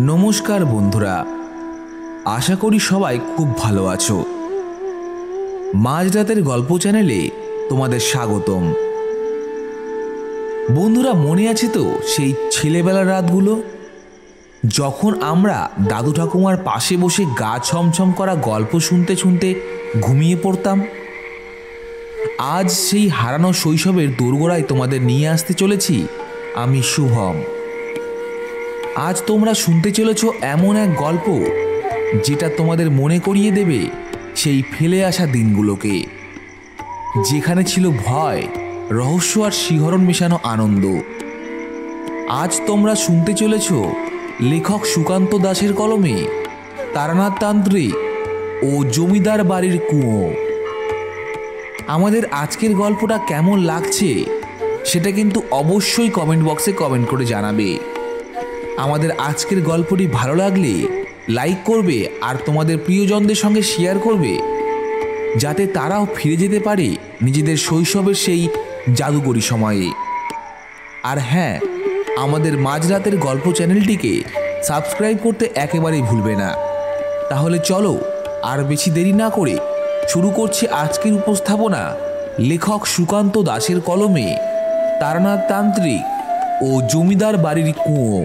নমস্কার বন্ধুরা, আশা করি সবাই খুব ভালো আছো। মাঝরাতের গল্প চ্যানেলে তোমাদের স্বাগতম। বন্ধুরা, মনে আছে তো সেই ছেলেবেলার রাতগুলো, যখন আমরা দাদু ঠাকুমার পাশে বসে গা ছমছম করা গল্প শুনতে শুনতে ঘুমিয়ে পড়তাম। আজ সেই হারানো শৈশবের দোরগোড়ায় তোমাদের নিয়ে আসতে চলেছি আমি, শুভম। আজ তোমরা শুনতে চলেছ এমন এক গল্প যেটা তোমাদের মনে করিয়ে দেবে সেই ফেলে আসা দিনগুলোকে, যেখানে ছিল ভয়, রহস্য আর শিহরণ মেশানো আনন্দ। আজ তোমরা শুনতে চলেছ লেখক সুকান্ত দাসের কলমে তারানাথ তান্ত্রিক ও জমিদার বাড়ির কুঁয়ো। আমাদের আজকের গল্পটা কেমন লাগছে সেটা কিন্তু অবশ্যই কমেন্ট বক্সে কমেন্ট করে জানাবে। আমাদের আজকের গল্পটি ভালো লাগলে লাইক করবে আর তোমাদের প্রিয়জনদের সঙ্গে শেয়ার করবে, যাতে তারাও ফিরে যেতে পারে নিজেদের শৈশবের সেই জাদুকরী সময়ে। আর হ্যাঁ, আমাদের মাঝরাতের গল্প চ্যানেলটিকে সাবস্ক্রাইব করতে একেবারেই ভুলবে না। তাহলে চলো আর বেশি দেরি না করে শুরু করছি আজকের উপস্থাপনা লেখক সুকান্ত দাসের কলমে তারানাথ তান্ত্রিক ও জমিদার বাড়ির কুঁয়ো।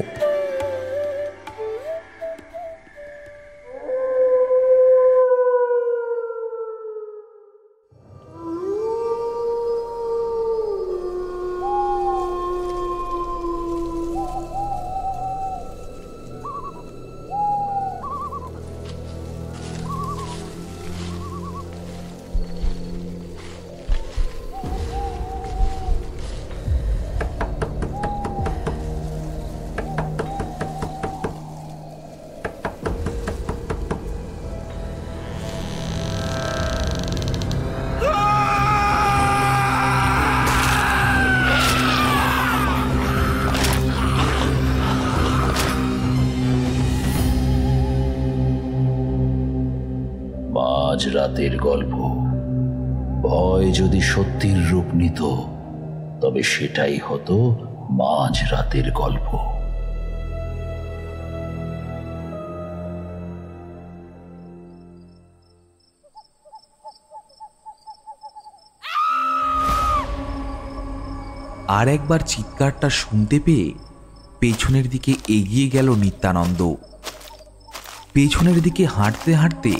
মাঝরাতের গল্প। ভয় যদি সত্যির রূপ নিত, তবে সেটাই হতো মাঝরাতের গল্প। আর একবার চিৎকারটা শুনতে পেয়ে পেছনের দিকে এগিয়ে গেল নিত্যানন্দ। পেছনের দিকে হাঁটতে হাঁটতে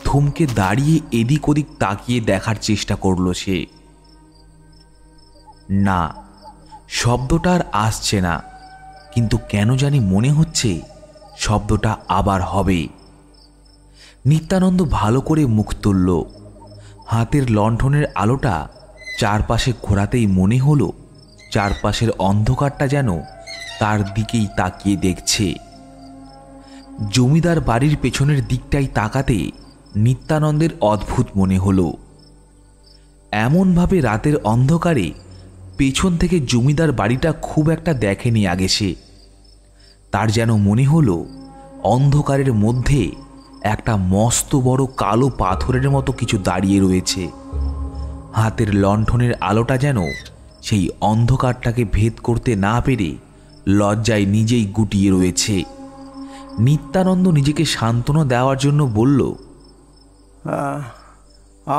থমকে দাঁড়িয়ে এদিক ওদিক তাকিয়ে দেখার চেষ্টা করল সে। না, শব্দটা আর আসছে না, কিন্তু কেন জানি মনে হচ্ছে শব্দটা আবার হবে। নিত্যানন্দ ভালো করে মুখ তুলল। হাতের লণ্ঠনের আলোটা চারপাশে ঘোরাতেই মনে হলো চারপাশের অন্ধকারটা যেন তার দিকেই তাকিয়ে দেখছে। জমিদার বাড়ির পেছনের দিকটাই তাকাতে নিত্যানন্দের অদ্ভুত মনে হলো। এমনভাবে রাতের অন্ধকারে পেছন থেকে জমিদার বাড়িটা খুব একটা দেখেনি আগে সে। তার যেন মনে হলো অন্ধকারের মধ্যে একটা মস্ত বড় কালো পাথরের মতো কিছু দাঁড়িয়ে রয়েছে। হাতের লণ্ঠনের আলোটা যেন সেই অন্ধকারটাকে ভেদ করতে না পেরে লজ্জায় নিজেই গুটিয়ে রয়েছে। নিত্যানন্দ নিজেকে সান্ত্বনা দেওয়ার জন্য বলল,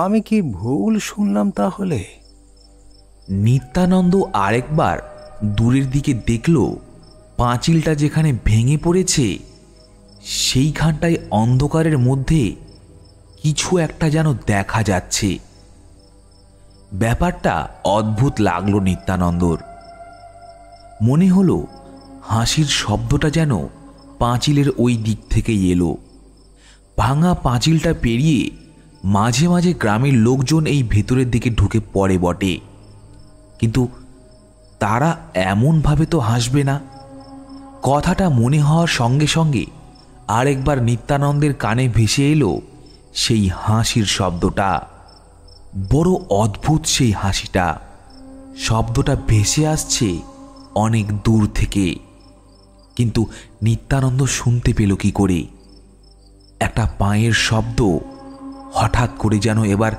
আমি কি ভুল শুনলাম তাহলে? নিত্যানন্দ আরেকবার দূরের দিকে দেখল, পাঁচিলটা যেখানে ভেঙে পড়েছে সেইখানটায় অন্ধকারের মধ্যে কিছু একটা যেন দেখা যাচ্ছে। ব্যাপারটা অদ্ভুত লাগলো নিত্যানন্দর। মনে হলো হাসির শব্দটা যেন পাঁচিলের ওই দিক থেকেই এলো। ভাঙা পাঁচিলটা পেরিয়ে মাঝে মাঝে গ্রামের লোকজন এই ভেতরের দিকে ঢুকে পড়ে বটে, কিন্তু তারা এমনভাবে তো হাসবে না। কথাটা মনে হওয়ার সঙ্গে সঙ্গে আরেকবার নিত্যানন্দের কানে ভেসে এলো সেই হাসির শব্দটা। বড় অদ্ভুত সেই হাসিটা। শব্দটা ভেসে আসছে অনেক দূর থেকে, কিন্তু নিত্যানন্দ শুনতে পেল কি করে? একটা পায়ের শব্দ হঠাৎ করে যেন এবার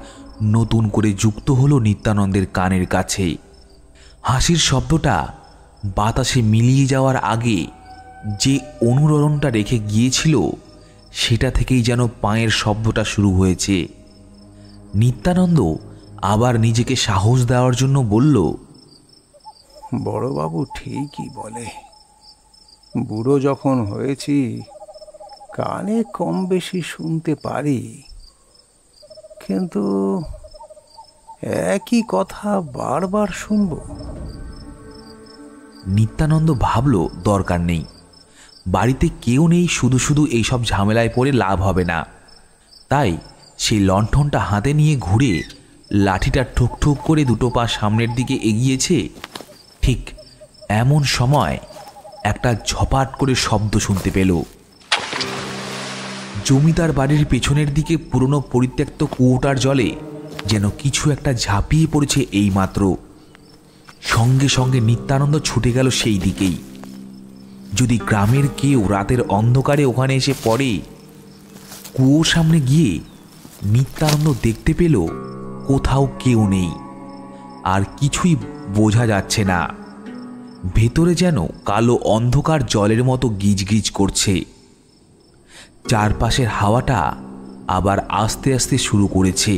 নতুন করে যুক্ত হলো নিত্যানন্দের কানের কাছে। হাসির শব্দটা বাতাসে মিলিয়ে যাওয়ার আগে যে অনুরণনটা রেখে গিয়েছিল সেটা থেকেই যেন পায়ের শব্দটা শুরু হয়েছে। নিত্যানন্দ আবার নিজেকে সাহস দেওয়ার জন্য বলল, বড়বাবু ঠিকই বলে, বুড়ো যখন হয়েছি কানে কম বেশি শুনতে পারি, কিন্তু একই কথা বারবার শুনবো? নিত্যানন্দ ভাবল দরকার নেই, বাড়িতে কেউ নেই, শুধু শুধু এইসব ঝামেলায় পড়ে লাভ হবে না। তাই সেই লণ্ঠনটা হাতে নিয়ে ঘুরে লাঠিটা ঠুকঠুক করে দুটো পা সামনের দিকে এগিয়েছে। ঠিক এমন সময় একটা ঝপাট করে শব্দ শুনতে পেল। জমিদার বাড়ির পেছনের দিকে পুরনো পরিত্যক্ত কুয়োটার জলে যেন কিছু একটা ঝাঁপিয়ে পড়েছে এইমাত্র। সঙ্গে সঙ্গে নিত্যানন্দ ছুটে গেল সেই দিকেই। যদি গ্রামের কেউ রাতের অন্ধকারে ওখানে এসে পড়ে, কুয়োর সামনে গিয়ে নিত্যানন্দ দেখতে পেল কোথাও কেউ নেই, আর কিছুই বোঝা যাচ্ছে না। ভেতরে যেন কালো অন্ধকার জলের মতো গিজগিজ করছে। চারপাশের হাওয়াটা আবার আস্তে আস্তে শুরু করেছে।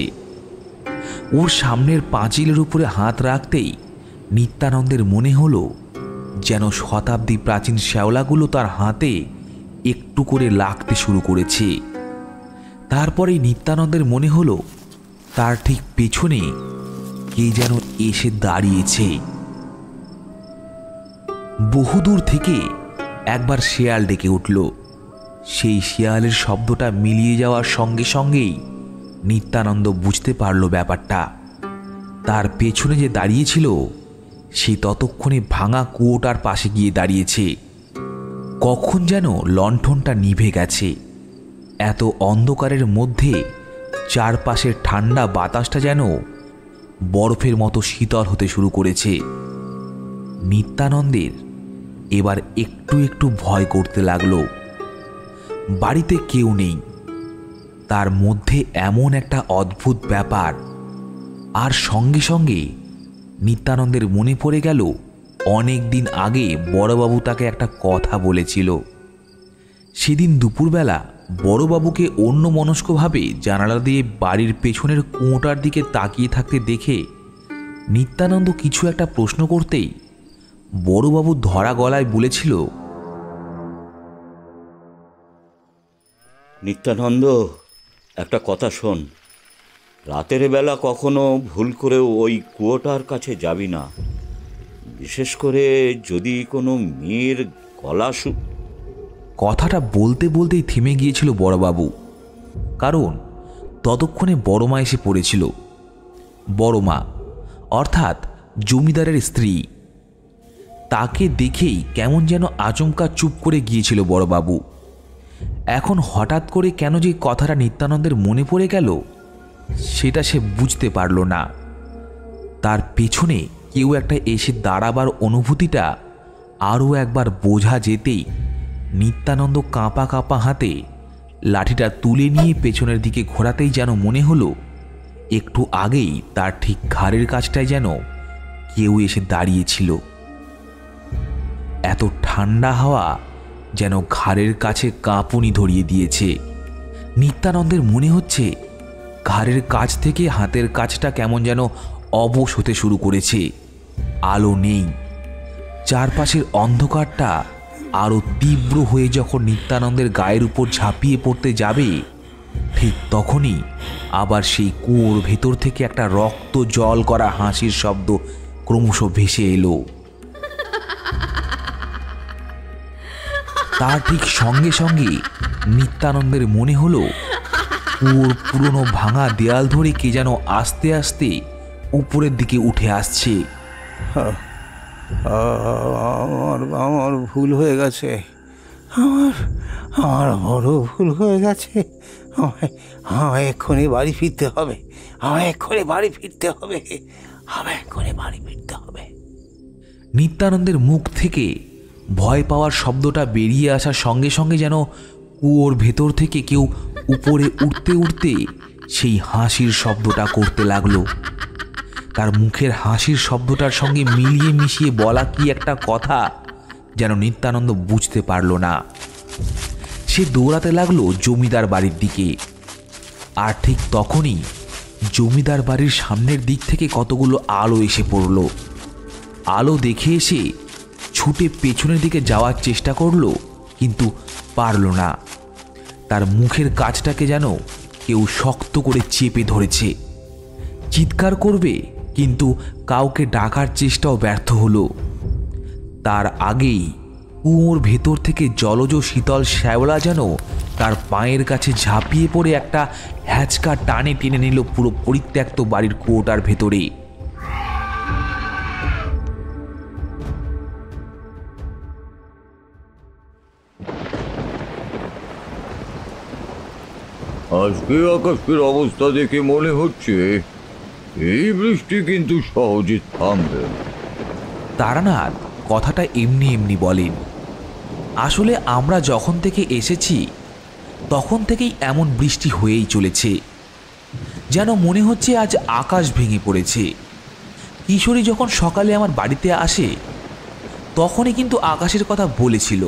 ওর সামনের পাঁচিলের উপরে হাত রাখতেই নিত্যানন্দের মনে হলো যেন শতাব্দী প্রাচীন শ্যাওলাগুলো তার হাতে একটু করে লাগতে শুরু করেছে। তারপরেই নিত্যানন্দের মনে হলো তার ঠিক পেছনে কে যেন এসে দাঁড়িয়েছে। বহুদূর থেকে একবার শেয়াল ডেকে উঠল। সেই শেয়ালের শব্দটা মিলিয়ে যাওয়ার সঙ্গে সঙ্গেই নিত্যানন্দ বুঝতে পারল ব্যাপারটা। তার পেছনে যে দাঁড়িয়েছিল সে ততক্ষণে ভাঙা কুয়োটার পাশে গিয়ে দাঁড়িয়েছে। কখন যেন লণ্ঠনটা নিভে গেছে। এত অন্ধকারের মধ্যে চারপাশের ঠান্ডা বাতাসটা যেন বরফের মতো শীতল হতে শুরু করেছে। নিত্যানন্দের এবার একটু একটু ভয় করতে লাগলো। বাড়িতে কেউ নেই, তার মধ্যে এমন একটা অদ্ভুত ব্যাপার। আর সঙ্গে সঙ্গে নিত্যানন্দের মনে পড়ে গেল অনেক দিন আগে বড়বাবু তাকে একটা কথা বলেছিল। সেদিন দুপুরবেলা বড়বাবুকে অন্যমনস্কভাবে জানালা দিয়ে বাড়ির পেছনের কুয়োটার দিকে তাকিয়ে থাকতে দেখে নিত্যানন্দ কিছু একটা প্রশ্ন করতেই বড়বাবু ধরা গলায় বলেছিল, নিত্যানন্দ, একটা কথা শোন, রাতের বেলা কখনো ভুল করে ওই কুয়োটার কাছে যাবি না, বিশেষ করে যদি কোনো মেয়ের গলা কথাটা বলতে বলতেই থেমে গিয়েছিল বড়বাবু, কারণ ততক্ষণে বড়মা এসে পড়েছিল। বড়মা অর্থাৎ জমিদারের স্ত্রী। তাকে দেখেই কেমন যেন আচমকা চুপ করে গিয়েছিল বড়বাবু। এখন হঠাৎ করে কেন যে কথাটা নিত্যানন্দের মনে পড়ে গেল সেটা সে বুঝতে পারল না। তার পেছনে কেউ একটা এসে দাঁড়াবার অনুভূতিটা আরও একবার বোঝা যেতেই নিত্যানন্দ কাঁপা কাঁপা হাতে লাঠিটা তুলে নিয়ে পেছনের দিকে ঘোরাতেই যেন মনে হলো একটু আগেই তার ঠিক ঘাড়ের কাছটায় যেন কেউ এসে দাঁড়িয়েছিল। এত ঠান্ডা হাওয়া যেন ঘাড়ের কাছে কাঁপুনি ধরিয়ে দিয়েছে। নিত্যানন্দের মনে হচ্ছে ঘাড়ের কাছ থেকে হাতের কাছটা কেমন যেন অবশ হতে শুরু করেছে। আলো নেই। চারপাশের অন্ধকারটা আরো তীব্র হয়ে যখন নিত্যানন্দের গায়ের উপর ঝাঁপিয়ে পড়তে যাবে, ঠিক তখনই আবার সেই কুয়োর ভেতর থেকে একটা রক্ত জল করা হাসির শব্দ ক্রমশ ভেসে এলো। তার ঠিক সঙ্গে সঙ্গে নিত্যানন্দের মনে হলো কুয়োর পুরনো ভাঙা দেয়াল ধরে কে যেন আস্তে আস্তে উপরের দিকে উঠে আসছে। আমার ভুল হয়ে গেছে, আমার বড় ভুল হয়ে গেছে। আমায় এক্ষুনি বাড়ি ফিরতে হবে, আমায় এক্ষুনি বাড়ি ফিরতে হবে, আমায় এক্ষুনি বাড়ি ফিরতে হবে। নিত্যানন্দের মুখ থেকে ভয় পাওয়ার শব্দটা বেরিয়ে আসার সঙ্গে সঙ্গে যেন কুয়োর ভেতর থেকে কেউ উপরে উঠতে উঠতে সেই হাসির শব্দটা করতে লাগলো। তার মুখের হাসির শব্দটার সঙ্গে মিলিয়ে মিশিয়ে বলা কি একটা কথা যেন নিত্যানন্দ বুঝতে পারল না। সে দৌড়াতে লাগলো জমিদার বাড়ির দিকে। আর ঠিক তখনই জমিদার বাড়ির সামনের দিক থেকে কতগুলো আলো এসে পড়ল। আলো দেখে এসে ছুটে পেছনের দিকে যাওয়ার চেষ্টা করলো, কিন্তু পারল না। তার মুখের কাছটাকে যেন কেউ শক্ত করে চেপে ধরেছে। চিৎকার করবে, কিন্তু কাউকে ডাকার চেষ্টাও ব্যর্থ হলো। তার আগেই কুয়োর ভেতর থেকে জলজ শীতল শ্যাওলা যেন তার পায়ের কাছে ঝাঁপিয়ে পড়ে একটা হ্যাচকা টানে টেনে নিল পুরো পরিত্যক্ত বাড়ির কুয়োটার ভেতরে। আজকে আকাশের অবস্থা দেখে মনে হচ্ছে এই বৃষ্টি কিন্তু সহজে থামবে না। তারানাথ কথাটা এমনি এমনি বলেন। আসলে আমরা যখন থেকে এসেছি তখন থেকেই এমন বৃষ্টি হয়েই চলেছে, যেন মনে হচ্ছে আজ আকাশ ভেঙে পড়েছে। কিশোরী যখন সকালে আমার বাড়িতে আসে তখনই কিন্তু আকাশের কথা বলেছিল।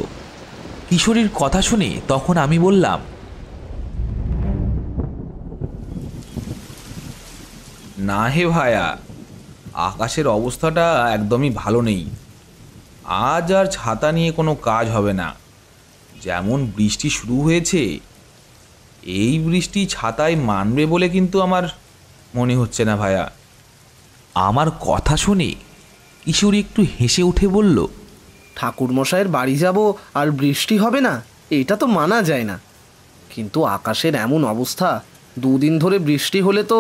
কিশোরীর কথা শুনে তখন আমি বললাম, না হে ভায়া, আকাশের অবস্থাটা একদমই ভালো নেই। আজ আর ছাতা নিয়ে কোনো কাজ হবে না। যেমন বৃষ্টি শুরু হয়েছে, এই বৃষ্টি ছাতায় মানবে বলে কিন্তু আমার মনে হচ্ছে না ভায়া। আমার কথা শুনে কিশোরী একটু হেসে উঠে বলল, ঠাকুরমশাইয়ের বাড়ি যাব আর বৃষ্টি হবে না, এটা তো মানা যায় না। কিন্তু আকাশের এমন অবস্থা, দুদিন ধরে বৃষ্টি হলে তো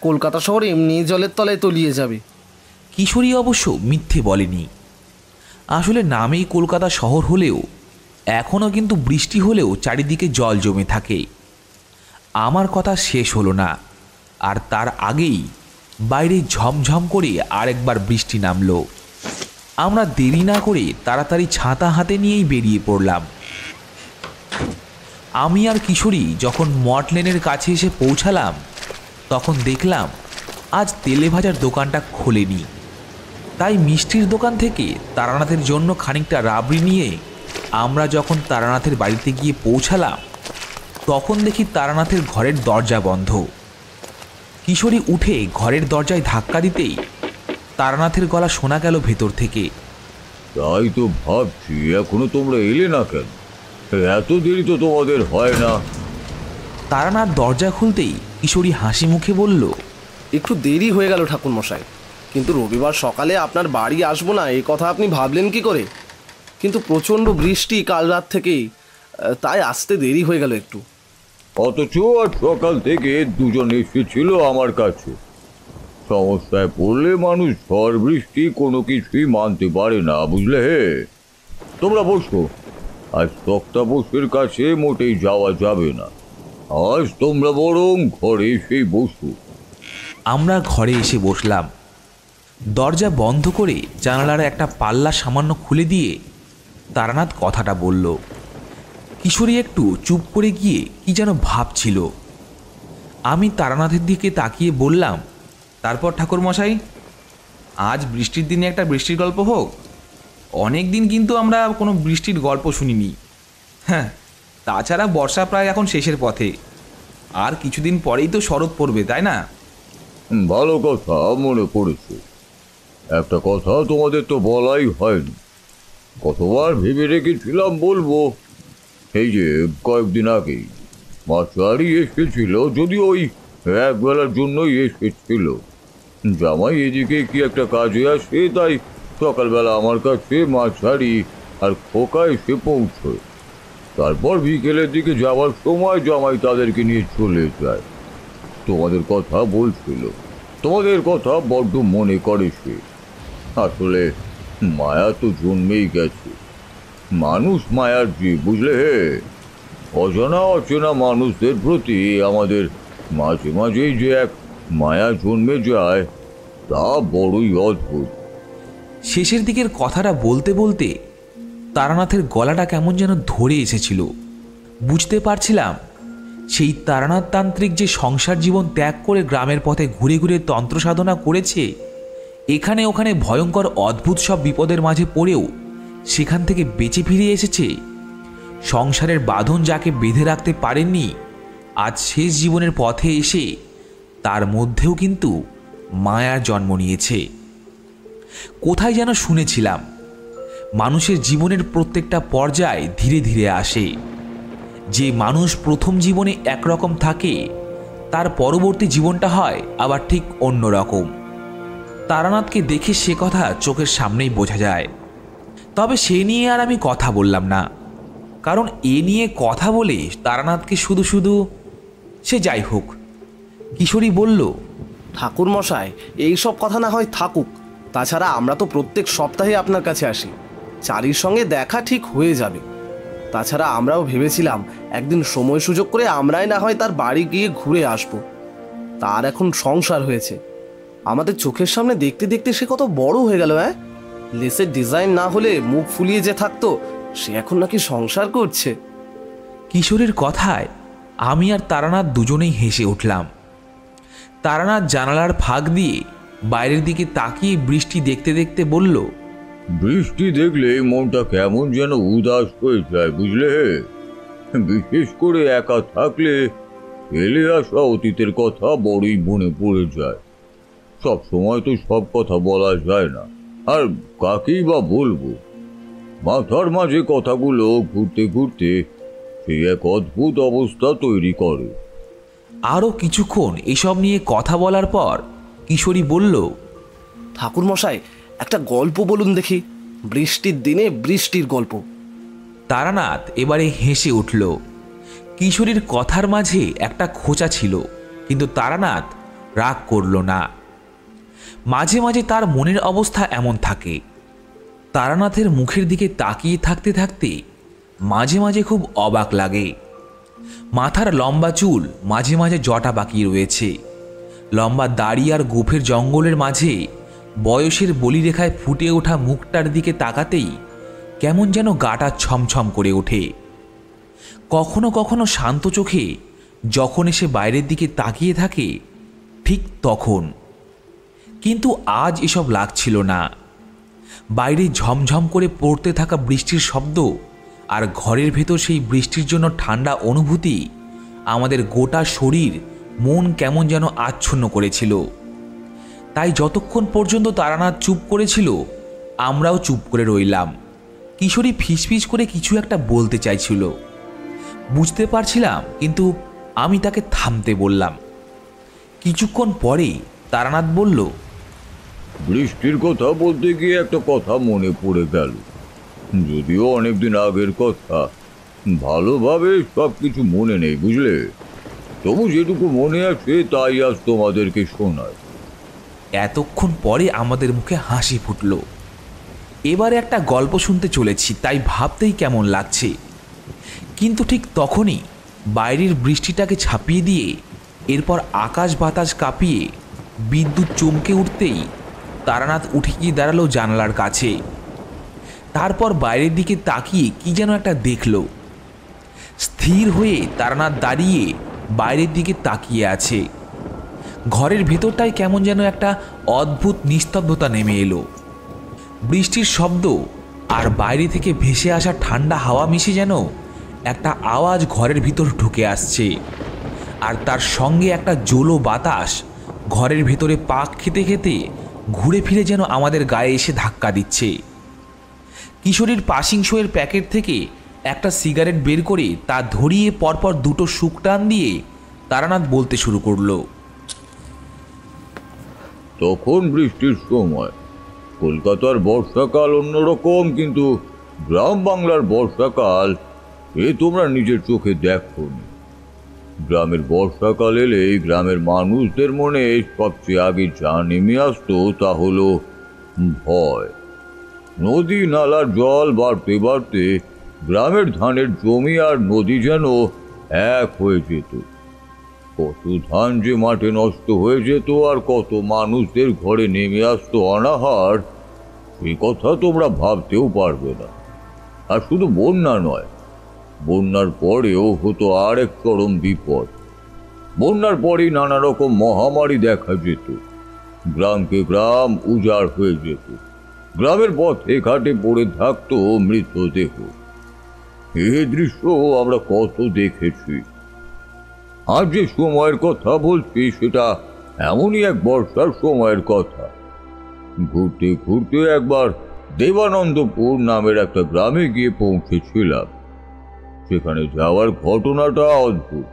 কলকাতা শহর এমনি জলের তলায় তলিয়ে যাবে। কিশোরী অবশ্য মিথ্যে বলেনি। আসলে নামেই কলকাতা শহর হলেও এখনও কিন্তু বৃষ্টি হলেও চারিদিকে জল জমে থাকে। আমার কথা শেষ হলো না, আর তার আগেই বাইরে ঝমঝম করে আরেকবার বৃষ্টি নামলো। আমরা দেরি না করে তাড়াতাড়ি ছাতা হাতে নিয়েই বেরিয়ে পড়লাম। আমি আর কিশোরী যখন মঠ লেনের কাছে এসে পৌঁছালাম তখন দেখলাম আজ তেলে ভাজার দোকানটা খোলেনি। তাই মিষ্টির দোকান থেকে তারানাথের জন্য খানিকটা রাবড়ি নিয়ে আমরা যখন তারানাথের বাড়িতে গিয়ে পৌঁছালাম তখন দেখি তারানাথের ঘরের দরজা বন্ধ। কিশোরী উঠে ঘরের দরজায় ধাক্কা দিতেই তারানাথের গলা শোনা গেল ভেতর থেকে, তাই তো ভাবছি এখনো তোমরা এলে না কেন? এত দেরি তো তোমাদের হয় না। তারানাথ দরজা খুলতেই কিশোরী হাসি মুখে বলল, একটু দেরি হয়ে গেল ঠাকুরমশাই, কিন্তু রবিবার সকালে আপনার বাড়ি আসবো না এই কথা আপনি ভাবলেন কি করে? কিন্তু প্রচণ্ড বৃষ্টি কাল রাত থেকেই, তাই আসতে দেরি হয়ে গেল একটু। অথচ আর সকাল থেকে দুজন এসেছিল আমার কাছে। সমস্যায় পড়লে মানুষ ঝড় বৃষ্টি কোনো কিছুই মানতে পারে না, বুঝলে হে? তোমরা বসো, আজ তক্তাপোষের কাছে মোটেই যাওয়া যাবে না। আজ তোমরা বরং ঘরে এসেই বসো। আমরা ঘরে এসে বসলাম। দরজা বন্ধ করে জানালার একটা পাল্লা সামান্য খুলে দিয়ে তারানাথ কথাটা বলল। কিশোরী একটু চুপ করে গিয়ে কি যেন ভাবছিল। আমি তারানাথের দিকে তাকিয়ে বললাম, তারপর ঠাকুরমশাই, আজ বৃষ্টির দিনে একটা বৃষ্টির গল্প হোক। অনেক দিন কিন্তু আমরা কোনো বৃষ্টির গল্প শুনিনি। হ্যাঁ, তাছাড়া বর্ষা প্রায় এখন শেষের পথে, আর কিছুদিন পরেই তো শরৎ পড়বে, তাই না? ভালো কথা মনে পড়েছে। একটা কথা তোমাদের তো বলাই হয়নি। কতবার ভেবে রেখেছিলাম বলবো। এই যে কয়েকদিন আগেই মাছুয়ারি এসেছিল, যদিও ওই একবেলার জন্যই এসেছিল। জামাই এদিকে কি একটা কাজে আসে, তাই সকালবেলা আমার কাছে মাছারি আর খোকা এসে পৌঁছয়। তারপর বিকেলের দিকে যাওয়ার সময় জামাই তাদেরকে নিয়ে চলে যায়। তোমাদের কথা বলছিল, তোমাদের কথা বড্ড মনে করে সে। আসলে মায়া তো জন্মেই গেছে। মানুষ মায়ার জীব, বুঝলে হে? অজানা অচেনা মানুষদের প্রতি আমাদের মাঝে মাঝেই যে এক মায়া জন্মে যায়, তা বড়ই অদ্ভুত। শেষের দিকের কথাটা বলতে বলতে তারানাথের গলাটা কেমন যেন ধরে এসেছিল। বুঝতে পারছিলাম সেই তারানাথ তান্ত্রিক যে সংসার জীবন ত্যাগ করে গ্রামের পথে ঘুরে ঘুরে তন্ত্র সাধনা করেছে, এখানে ওখানে ভয়ঙ্কর অদ্ভুত সব বিপদের মাঝে পড়েও সেখান থেকে বেঁচে ফিরে এসেছে। সংসারের বাঁধন যাকে বেঁধে রাখতে পারেননি, আজ শেষ জীবনের পথে এসে তার মধ্যেও কিন্তু মায়ার জন্ম নিয়েছে। কোথায় যেন শুনেছিলাম, মানুষের জীবনের প্রত্যেকটা পর্যায় ধীরে ধীরে আসে। যে মানুষ প্রথম জীবনে একরকম থাকে, তার পরবর্তী জীবনটা হয় আবার ঠিক অন্য রকম। তারানাথকে দেখে সে কথা চোখের সামনেই বোঝা যায়। তবে সে নিয়ে আর আমি কথা বললাম না, কারণ এ নিয়ে কথা বলে তারানাথকে শুধু শুধু সে যাই হোক। কিশোরী বলল, ঠাকুর মশাই, এইসব কথা না হয় থাকুক। তাছাড়া আমরা তো প্রত্যেক সপ্তাহে আপনার কাছে আসি, চারির সঙ্গে দেখা ঠিক হয়ে যাবে। তাছাড়া আমরাও ভেবেছিলাম একদিন সময় সুযোগ করে আমরাই না হয় তার বাড়ি গিয়ে ঘুরে আসব। তার এখন সংসার হয়েছে, আমাদের চোখের সামনে দেখতে দেখতে সে কত বড় হয়ে গেল। লেসের ডিজাইন না হলে মুখ ফুলিয়ে যে থাকতো, সে এখন নাকি সংসার করছে। কিশোরীর কথায় আমি আর তারানাথ দুজনেই হেসে উঠলাম। তারানাথ জানালার ফাঁক দিয়ে বাইরের দিকে তাকিয়ে বৃষ্টি দেখতে দেখতে বলল, বৃষ্টি দেখলে মনটা কেমন যেন উদাস হয়ে যায়, বুঝলে? বিশেষ করে একা থাকলে ফেলে আসা অতীতের কথা বড়ই মনে পড়ে যায়। সব সময় তো সব কথা বলা যায় না, আর কাকেই বা বলবো। মাথার মাঝে কথাগুলো ঘুরতে ঘুরতে সেই এক অদ্ভুত অবস্থা তৈরি করে। আরও কিছুক্ষণ এসব নিয়ে কথা বলার পর কিশোরী বলল, ঠাকুর মশাই, একটা গল্প বলুন দেখি, বৃষ্টির দিনে বৃষ্টির গল্প। তারানাথ এবারে হেসে উঠল। কিশোরীর কথার মাঝে একটা খোঁচা ছিল, কিন্তু তারানাথ রাগ করল না। মাঝে মাঝে তার মনের অবস্থা এমন থাকে। তারানাথের মুখের দিকে তাকিয়ে থাকতে থাকতে মাঝে মাঝে খুব অবাক লাগে। মাথার লম্বা চুল মাঝে মাঝে জটা বাকি রয়েছে। লম্বা দাড়ি আর গোফের জঙ্গলের মাঝে বয়সের বলিরেখায় ফুটে ওঠা মুখটার দিকে তাকাতেই কেমন যেন গাটা ছমছম করে ওঠে। কখনো কখনো শান্ত চোখে যখন এসে বাইরের দিকে তাকিয়ে থাকে, ঠিক তখন। কিন্তু আজ এসব লাগছিল না। বাইরে ঝমঝম করে পড়তে থাকা বৃষ্টির শব্দ আর ঘরের ভেতর সেই বৃষ্টির জন্য ঠান্ডা অনুভূতি আমাদের গোটা শরীর মন কেমন যেন আচ্ছন্ন করেছিল। তাই যতক্ষণ পর্যন্ত তারানাথ চুপ করেছিল, আমরাও চুপ করে রইলাম। কিশোরী ফিসফিস করে কিছু একটা বলতে চাইছিল, বুঝতে পারছিলাম, কিন্তু আমি তাকে থামতে বললাম। কিছুক্ষণ পরে তারানাথ বলল, বৃষ্টির কথা বলতে গিয়ে একটা কথা মনে পড়ে গেল। যদিও অনেকদিন আগের কথা, ভালোভাবে সব কিছু মনে নেই, বুঝলে? তবু যেটুকু মনে আছে তাই আজ তোমাদেরকে শোনায়। এতক্ষণ পরে আমাদের মুখে হাসি ফুটল। এবারে একটা গল্প শুনতে চলেছি, তাই ভাবতেই কেমন লাগছে। কিন্তু ঠিক তখনই বাইরের বৃষ্টিটাকে ছাপিয়ে দিয়ে এরপর আকাশ বাতাস কাঁপিয়ে বিদ্যুৎ চমকে উঠতেই তারানাথ উঠে গিয়ে দাঁড়ালো জানালার কাছে। তারপর বাইরের দিকে তাকিয়ে কি যেন একটা দেখল। স্থির হয়ে তারানাথ দাঁড়িয়ে বাইরের দিকে তাকিয়ে আছে। ঘরের ভেতরটায় কেমন যেন একটা অদ্ভুত নিস্তব্ধতা নেমে এলো। বৃষ্টির শব্দ আর বাইরে থেকে ভেসে আসা ঠান্ডা হাওয়া মিশে যেন একটা আওয়াজ ঘরের ভিতর ঢুকে আসছে, আর তার সঙ্গে একটা জোলো বাতাস ঘরের ভেতরে পাক খেতে খেতে ঘুরে ফিরে যেন আমাদের গায়ে এসে ধাক্কা দিচ্ছে। কিশোরীর পাসিং শোয়ের প্যাকেট থেকে একটা সিগারেট বের করে তা ধরিয়ে পরপর দুটো শুক টান দিয়ে তারানাথ বলতে শুরু করলো। তখন বৃষ্টির সময়। কলকাতার বর্ষাকাল অন্যরকম, কিন্তু গ্রাম বাংলার বর্ষাকাল এ তোমরা নিজের চোখে দেখো। গ্রামের বর্ষাকাল এলেই গ্রামের মানুষদের মনে সবচেয়ে আগে যা নেমে আসতো তা হলো ভয়। নদী নালার জল বাড়তে বাড়তে গ্রামের ধানের জমি আর নদী যেন এক হয়ে যেত। কত ধান যে মাঠে নষ্ট হয়ে যেত, আর কত মানুষদের ঘরে নেমে আসতো অনাহার, সে কথা তোমরা ভাবতেও পারবে না। আর শুধু বন্যা নয়, বন্যার পরেও হতো আর এক চরম বিপদ। বন্যার পরেই নানা রকম মহামারী দেখা যেত। গ্রামকে গ্রাম উজাড় হয়ে যেত। গ্রামের পথে ঘাটে পড়ে থাকতো মৃতদেহ। এই দৃশ্য আমরা কত দেখেছি। আর যে সময়ের কথা বলছি সেটা এমনই এক বর্ষার সময়ের কথা। ঘুরতে ঘুরতে একবার দেবানন্দপুর নামের একটা গ্রামে গিয়ে পৌঁছেছিলাম। সেখানে যাওয়ার ঘটনাটা অদ্ভুত।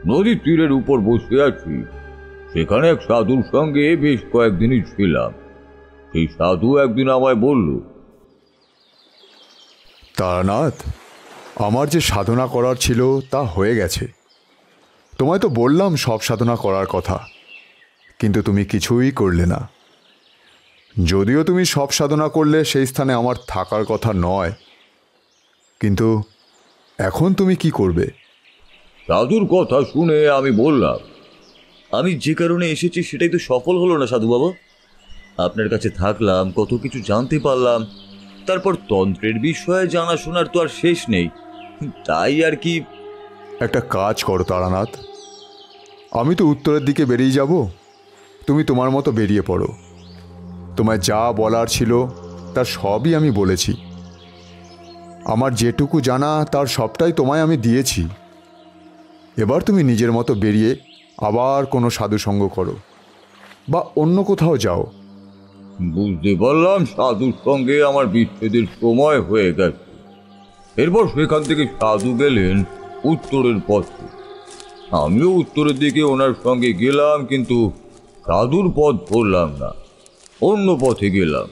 নদীর তীরের উপর বসে আছি, সেখানে এক সাধুর সঙ্গে বেশ কয়েকদিনই ছিলাম। সেই সাধু একদিন আমায় বলল, তারানাথ, আমার যে সাধনা করার ছিল তা হয়ে গেছে। তোমায় তো বললাম সব সাধনা করার কথা, কিন্তু তুমি কিছুই করলে না। যদিও তুমি সব সাধনা করলে সেই স্থানে আমার থাকার কথা নয়, কিন্তু এখন তুমি কি করবে? সাধুর কথা শুনে আমি বললাম, আমি যে কারণে এসেছি সেটাই তো সফল হলো না সাধু বাবা। আপনার কাছে থাকলাম, কত কিছু জানতে পারলাম, তারপর তন্ত্রের বিষয়ে জানাশোনার তো আর শেষ নেই, তাই আর কি। একটা কাজ করো তারানাথ, আমি তো উত্তরের দিকে বেরিয়ে যাব, তুমি তোমার মতো বেরিয়ে পড়ো। তোমায় যা বলার ছিল তার সবই আমি বলেছি। আমার যেটুকু জানা তার সবটাই তোমায় আমি দিয়েছি। এবার তুমি নিজের মতো বেরিয়ে আবার কোনো সাধুসঙ্গ করো বা অন্য কোথাও যাও। বুঝতে পারলাম সাধুর সঙ্গে আমার বিচ্ছেদের সময় হয়ে গেছে। এরপর সেখান থেকে সাধু গেলেন উত্তরের পথে। আমিও উত্তরের দিকে ওনার সঙ্গে গেলাম, কিন্তু সাধুর পথ ধরলাম না, অন্য পথে গেলাম।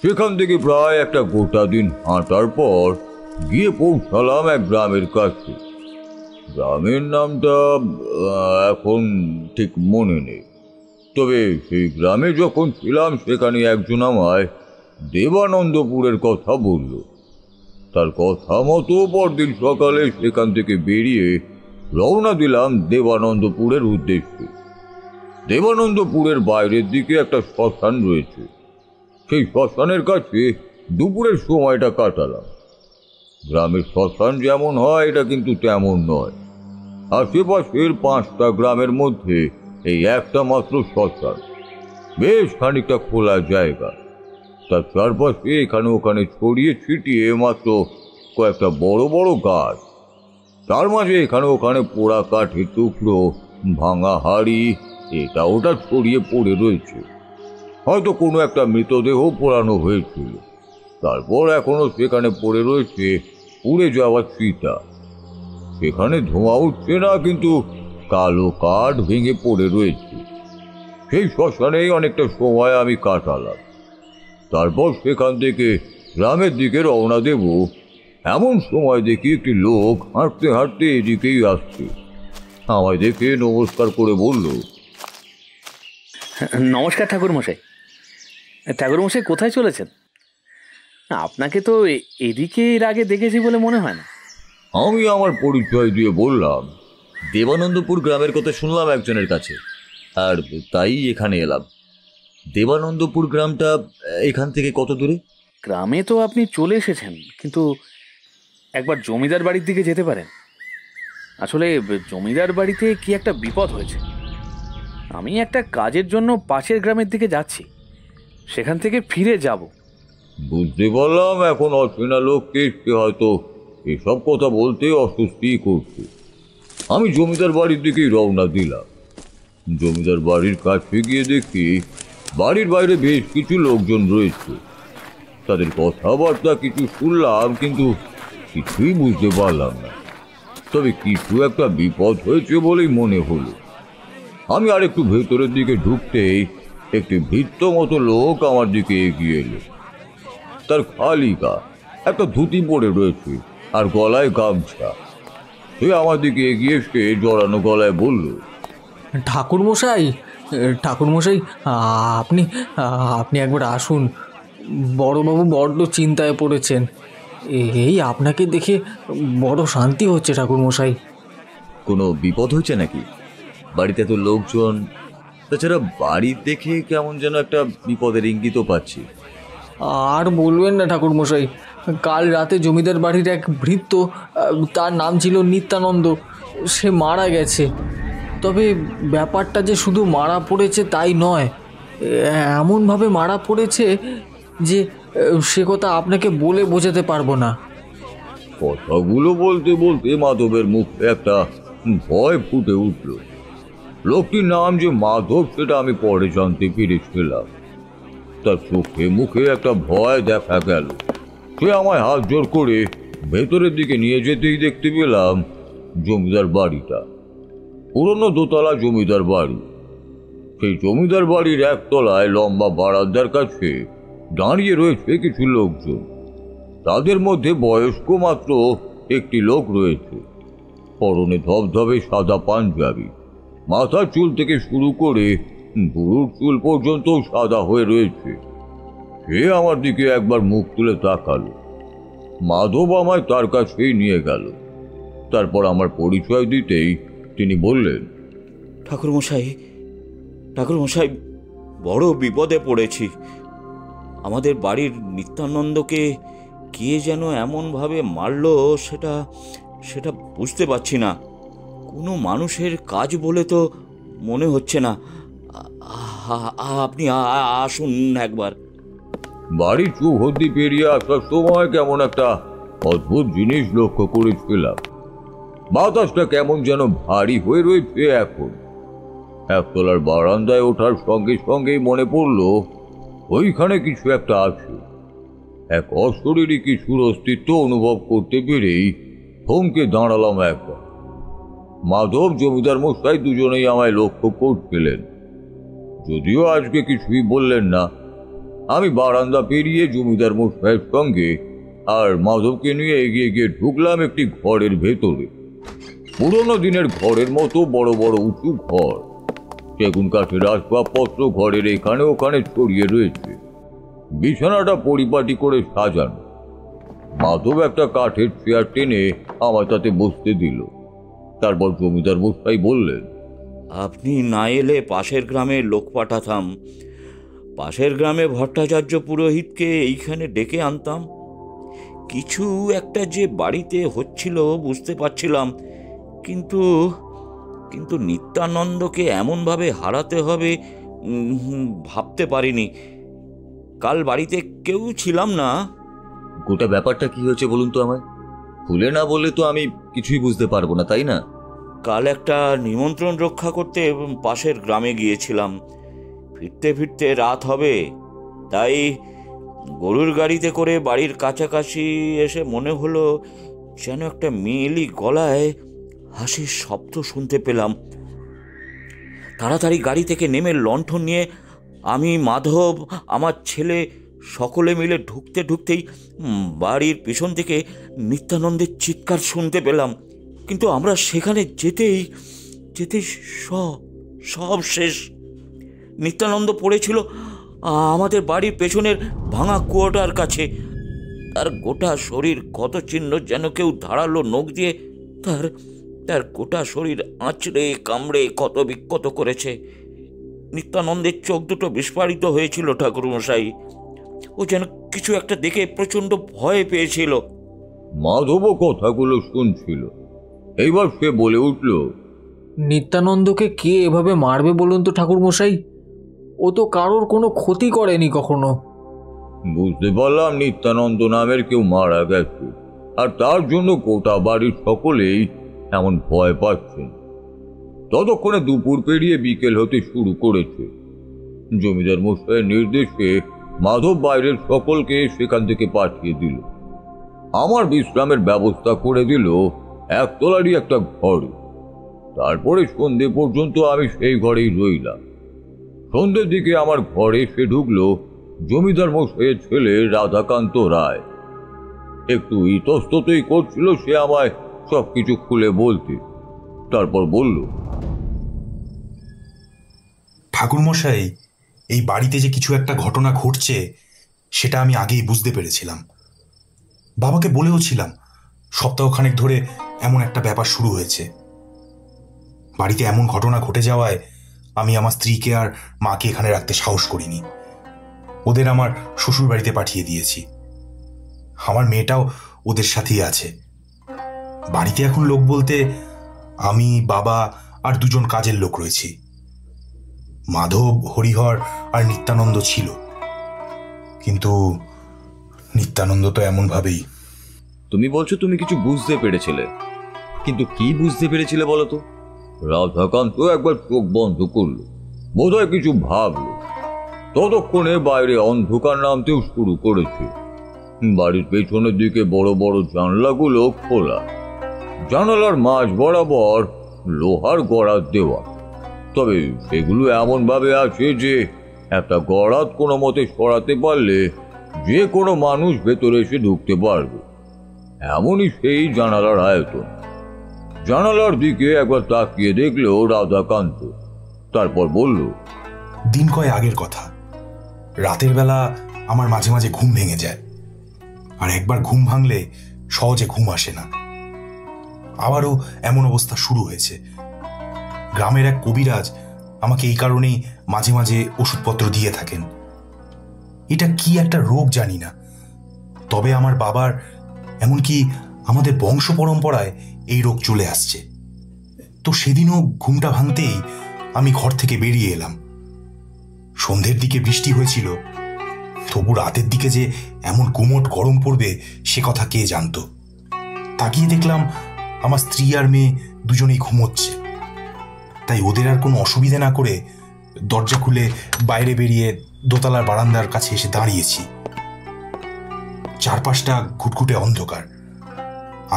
সেখান থেকে প্রায় একটা গোটা দিন হাঁটার পর গিয়ে পৌঁছালাম এক গ্রামের কাছে। গ্রামের নামটা এখন ঠিক মনে নেই, তবে সেই গ্রামে যখন ছিলাম সেখানে একজন আমায় দেবানন্দপুরের কথা বলল। তার কথা মতো পরদিন সকালে সেখান থেকে বেরিয়ে রওনা দিলাম দেবানন্দপুরের উদ্দেশ্যে। দেবানন্দপুরের বাইরের দিকে একটা শ্মশান রয়েছে। সেই শ্মশানের কাছে দুপুরের সময়টা কাটালাম। গ্রামের শ্মশান যেমন হয় এটা কিন্তু তেমন নয়। আশেপাশের 5টা গ্রামের মধ্যে এই একটা মাত্র শ্মশান। বেশ খানিকটা খোলা জায়গা, তার চারপাশে এখানে ওখানে ছড়িয়ে ছিটিয়ে মাত্র কয়েকটা বড় বড় গাছ। তার মাঝে এখানে ওখানে পোড়া কাঠের টুকরো, ভাঙা হাড়ি, এটা ওটা ছড়িয়ে পড়ে রয়েছে। হয়তো কোনো একটা মৃতদেহ পোড়ানো হয়েছিল, তারপর এখনো সেখানে পড়ে রয়েছে পুড়ে যাওয়া চিতা। সেখানে ধোঁয়া উঠছে না, কিন্তু কালো কাঠ ভেঙে পড়ে রয়েছে। সেই শ্মশানেই অনেকটা সময় আমি কাটালাম। তারপর সেখান থেকে গ্রামের দিকে রওনা দেব, এমন সময় দেখি একটি লোক হাঁটতে হাঁটতে এদিকেই আসছে। আমায় দেখে নমস্কার করে বলল, নমস্কার ঠাকুরমশাই। ঠাকুরমশাই কোথায় চলেছেন? আপনাকে তো এদিকে এর আগে দেখেছি বলে মনে হয় না। আমি আমার পরিচয় দিয়ে বললাম, দেবানন্দপুর গ্রামের কথা শুনলাম একজনের কাছে, আর তাই এখানে এলাম। দেবানন্দপুর গ্রামটা এখান থেকে কত দূরে? গ্রামে তো আপনি চলে এসেছেন, কিন্তু একবার জমিদার বাড়ির দিকে যেতে পারেন। আসলে জমিদার বাড়িতে কি একটা বিপদ হয়েছে। আমি একটা কাজের জন্য পাশের গ্রামের দিকে যাচ্ছি, সেখান থেকে ফিরে যাব। বুঝতে পারলাম এখন অচেনা লোককে সে হয়তো এসব কথা বলতে অস্বস্তি করছে। আমি জমিদার বাড়ির দিকেই রওনা দিলাম। জমিদার বাড়ির কাছে গিয়ে দেখি বাড়ির বাইরে বেশ কিছু লোকজন রয়েছে। তাদের কথাবার্তা কিছু শুনলাম, কিন্তু কিছুই বুঝতে পারলাম না। তবে কিছু একটা বিপদ হয়েছে বলেই মনে হলো। আমি আর একটু ভেতরের দিকে ঢুকতেই একটি ভৃত্য মতো লোক আমার দিকে এগিয়ে এলো। তার খালি গা, একটা ধুতি পরে রয়েছে আর গলায় গামছা। সে আমার দিকে এগিয়ে এসে জড়ানো গলায় বলল, ঠাকুরমশাই, ঠাকুরমশাই, আপনি আপনি একবার আসুন। বড়বাবু বড্ড চিন্তায় পড়েছেন। এই আপনাকে দেখে বড় শান্তি হচ্ছে ঠাকুরমশাই। কোনো বিপদ হয়েছে নাকি? বাড়িতে তো লোকজন, তাছাড়া বাড়ি দেখে কেমন যেন একটা বিপদের ইঙ্গিতও পাচ্ছি। আর বলবেন না ঠাকুরমশাই, কাল রাতে জমিদার বাড়ির এক ভৃত্য, তার নাম ছিল নিত্যানন্দ, সে মারা গেছে। তবে ব্যাপারটা যে শুধু মারা পড়েছে তাই নয়, এমনভাবে মারা পড়েছে যে সে কথা আপনাকে বলে বোঝাতে পারবো না। কথাগুলো বলতে বলতে মাধবের মুখে একটা ভয় ফুটে উঠল। লোকটির নাম যে মাধব সেটা আমি পরে জানতে পেরেছিলাম। তার চোখে মুখে একটা ভয় দেখা গেল। সে আমায় হাত জোর করে ভেতরের দিকে নিয়ে যেতেই দেখতে পেলাম জমিদার বাড়িটা, পুরনো দোতলা জমিদার বাড়ি। সেই জমিদার বাড়ির একতলায় লম্বা বারান্দার কাছে দাঁড়িয়ে রয়েছে কিছু লোকজন। তাদের মধ্যে বয়স্ক মাত্র একটি লোক রয়েছে, পরনে ধবধবে সাদা পাঞ্জাবি, মাথার চুল থেকে শুরু করে বুড়োর চুল পর্যন্ত সাদা হয়ে রয়েছে। সে আমার দিকে একবার মুখ তুলে তাকালো। মাধব আমায় তার কাছেই নিয়ে গেল। তারপর আমার পরিচয় দিতেই তিনি বললেন, ঠাকুরমশাই, ঠাকুরমশাই, বড় বিপদে পড়েছি। আমাদের বাড়ির নিত্যানন্দকে কে যেন এমনভাবে মারল সেটা সেটা বুঝতে পারছি না। কোনো মানুষের কাজ বলে তো মনে হচ্ছে না। আপনি আসুন একবার। বাড়ির চৌহদ্দি পেরিয়ে আসার সময় কেমন একটা অদ্ভুত জিনিস লক্ষ্য করেছিলাম। বাতাসটা কেমন যেন ভারী হয়ে রয়েছে এখন। একতলার বারান্দায় ওঠার সঙ্গে সঙ্গেই মনে পড়ল ওইখানে কিছু একটা আছে। এক অশরীরী কিছুর অস্তিত্ব অনুভব করতে পেরেই থমকে দাঁড়ালাম একবার। মাধব, জমিদার মশাই দুজনেই আমায় লক্ষ্য করছিলেন, যদিও আজকে কিছুই বললেন না। আমি বারান্দা পেরিয়ে জমিদার মশাইয়ের সঙ্গে আর মাধবকে নিয়ে এগিয়ে গিয়ে ঢুকলাম একটি ঘরের ভেতরে। পুরোনো দিনের ঘরের মতো বড় বড় উঁচু ঘর। সেগুন কাঠের আসবাবপত্র ঘরের এখানে ওখানে ছড়িয়ে রয়েছে। বিছানাটা পরিপাটি করে সাজানো। মাধব একটা কাঠের চেয়ার টেনে আমার তাতে বসতে দিল। তারপর জমিদার মশাই বললেন, আপনি না এলে পাশের গ্রামে লোক পাঠাতাম। পাশের গ্রামে ভট্টাচার্য পুরোহিতকে এইখানে ডেকে আনতাম। কিছু একটা যে বাড়িতে হচ্ছিল বুঝতে পারছিলাম, কিন্তু কিন্তু নিত্যানন্দকে এমনভাবে হারাতে হবে ভাবতে পারিনি। কাল বাড়িতে কেউ ছিলাম না। গোটা ব্যাপারটা কি হয়েছে বলুন তো আমায়। খুলে না বললে তো আমি কিছুই বুঝতে পারবো না, তাই না? কাল একটা নিমন্ত্রণ রক্ষা করতে পাশের গ্রামে গিয়েছিলাম। ফিরতে ফিরতে রাত হবে, তাই গরুর গাড়িতে করে বাড়ির কাছাকাছি এসে মনে হলো যেন একটা মেয়েলি গলায় হাসির শব্দ শুনতে পেলাম। তাড়াতাড়ি গাড়ি থেকে নেমে লণ্ঠন নিয়ে আমি, মাধব, আমার ছেলে সকলে মিলে ঢুকতে ঢুকতেই বাড়ির পিছন থেকে নিত্যানন্দের চিৎকার শুনতে পেলাম। কিন্তু আমরা সেখানে যেতেই সব শেষ। নিত্যানন্দ পড়েছিল আমাদের বাড়ির পেছনের ভাঙা কুয়োটার কাছে। তার গোটা শরীর ক্ষত চিহ্ন, যেন কেউ ধারালো নখ দিয়ে তার গোটা শরীর আঁচড়ে কামড়ে ক্ষত বিক্ষত করেছে। নিত্যানন্দের চোখ দুটো বিস্ফারিত হয়েছিল ঠাকুরমশাই। ও যেন কিছু একটা দেখে প্রচণ্ড ভয় পেয়েছিল। মাধবও কথাগুলো শুনছিল। এইবার সে বলে উঠল, নিত্যানন্দকে কে এভাবে মারবে বলুন তো ঠাকুরমশাই? ও তো কারোর কোনো ক্ষতি করেনি কখনো। বুঝতে পারলাম নিত্যানন্দ নামের কেউ মারা গেছে, আর তার জন্য গোটা বাড়ির সকলেই এমন ভয় পাচ্ছেন। ততক্ষণে দুপুর পেরিয়ে বিকেল হতে শুরু করেছে। জমিদার মশাইয়ের নির্দেশে মাধব বাইরের সকলকে সেখান থেকে পাঠিয়ে দিল। আমার বিশ্রামের ব্যবস্থা করে দিল একতলারই একটা ঘরে। তারপরে সন্ধে পর্যন্ত আমি সেই ঘরেই রইলাম। সন্ধ্যের দিকে আমার ঘরে এসে ঢুকলো জমিদার মশাইয়ের ছেলে রাধাকান্ত রায়। একটু ইতস্ততই করছিল সে আমায় সবকিছু খুলে বলতে। তারপর বলল, ঠাকুরমশাই, এই বাড়িতে যে কিছু একটা ঘটনা ঘটছে সেটা আমি আগেই বুঝতে পেরেছিলাম। বাবাকে বলেও ছিলাম সপ্তাহখানেক ধরে এমন একটা ব্যাপার শুরু হয়েছে। বাড়িতে এমন ঘটনা ঘটে যাওয়ায় আমি আমার স্ত্রীকে আর মাকে এখানে রাখতে সাহস করিনি। ওদের আমার শ্বশুর বাড়িতে পাঠিয়ে দিয়েছি। আমার মেয়েটাও ওদের সাথেই আছে। বাড়িতে এখন লোক বলতে আমি, বাবা আর দুজন কাজের লোক রয়েছি। মাধব, হরিহর আর নিত্যানন্দ ছিল, কিন্তু নিত্যানন্দ তো এমনভাবেই। তুমি বলছো তুমি কিছু বুঝতে পেরেছিলে, কিন্তু কি বুঝতে পেরেছিলে বলো তো? রাধাকান্ত একবার চোখ বন্ধ করলো, বোধহয় কিছু ভাবলো। ততক্ষণে বাইরে অন্ধকার নামতেও শুরু করেছে। বাড়ির পেছনের দিকে বড় বড় জানলাগুলো খোলা, জানালার মাঝ বরাবর লোহার গড়াত দেওয়া। তবে সেগুলো এমন ভাবে আছে যে একটা গড়াত কোনো মতে সরাতে পারলে যে কোনো মানুষ ভেতরে এসে ঢুকতে পারবে। এমনই সেই জানালার আয়তন। জানালার দিকে একবার তাকিয়ে দেখলো রাধাকান্ত, তারপর বলল, দিন কয় আগের কথা। রাতের বেলা আমার মাঝে মাঝে ঘুম ভেঙে যায়, আর একবার ঘুম ভাঙলে সহজে ঘুম আসে না। আবারও এমন অবস্থা শুরু হয়েছে। গ্রামের এক কবিরাজ আমাকে এই কারণেই মাঝে মাঝে ওষুধপত্র দিয়ে থাকেন। এটা কি একটা রোগ জানি না, তবে আমার বাবার, এমনকি আমাদের বংশ পরম্পরায় এই রোগ চলে আসছে। তো সেদিনও ঘুমটা ভাঙতেই আমি ঘর থেকে বেরিয়ে এলাম। সন্ধ্যের দিকে বৃষ্টি হয়েছিল, তবু রাতের দিকে যে এমন গুমোট গরম পড়বে সে কথা কে জানত। তাকিয়ে দেখলাম আমার স্ত্রী আর মেয়ে দুজনেই ঘুমোচ্ছে। তাই ওদের আর কোনো অসুবিধা না করে দরজা খুলে বাইরে বেরিয়ে দোতলার বারান্দার কাছে এসে দাঁড়িয়েছি। চারপাশটা ঘুটঘুটে অন্ধকার।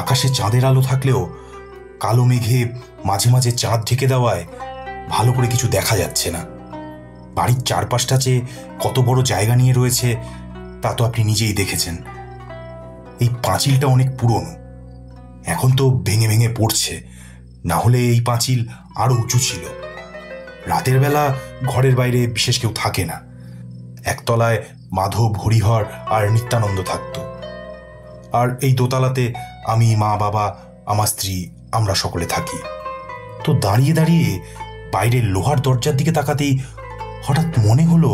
আকাশে চাঁদের আলো থাকলেও কালো মেঘে মাঝে মাঝে চাঁদ ঢেকে দেওয়ায় ভালো করে কিছু দেখা যাচ্ছে না। বাড়ির চারপাশটা যে কত বড় জায়গা নিয়ে রয়েছে তা তো আপনি নিজেই দেখেছেন। এই পাঁচিলটা অনেক পুরনো, এখন তো ভেঙে ভেঙে পড়ছে, না হলে এই পাঁচিল আরো উঁচু ছিল। রাতের বেলা ঘরের বাইরে বিশেষ কেউ থাকে না। একতলায় মাধব, হরিহর আর নিত্যানন্দ থাকতো, আর এই দোতলাতে আমি, মা, বাবা, আমার স্ত্রী, আমরা সকলে থাকি। তো দাঁড়িয়ে দাঁড়িয়ে বাইরের লোহার দরজার দিকে তাকাতেই হঠাৎ মনে হলো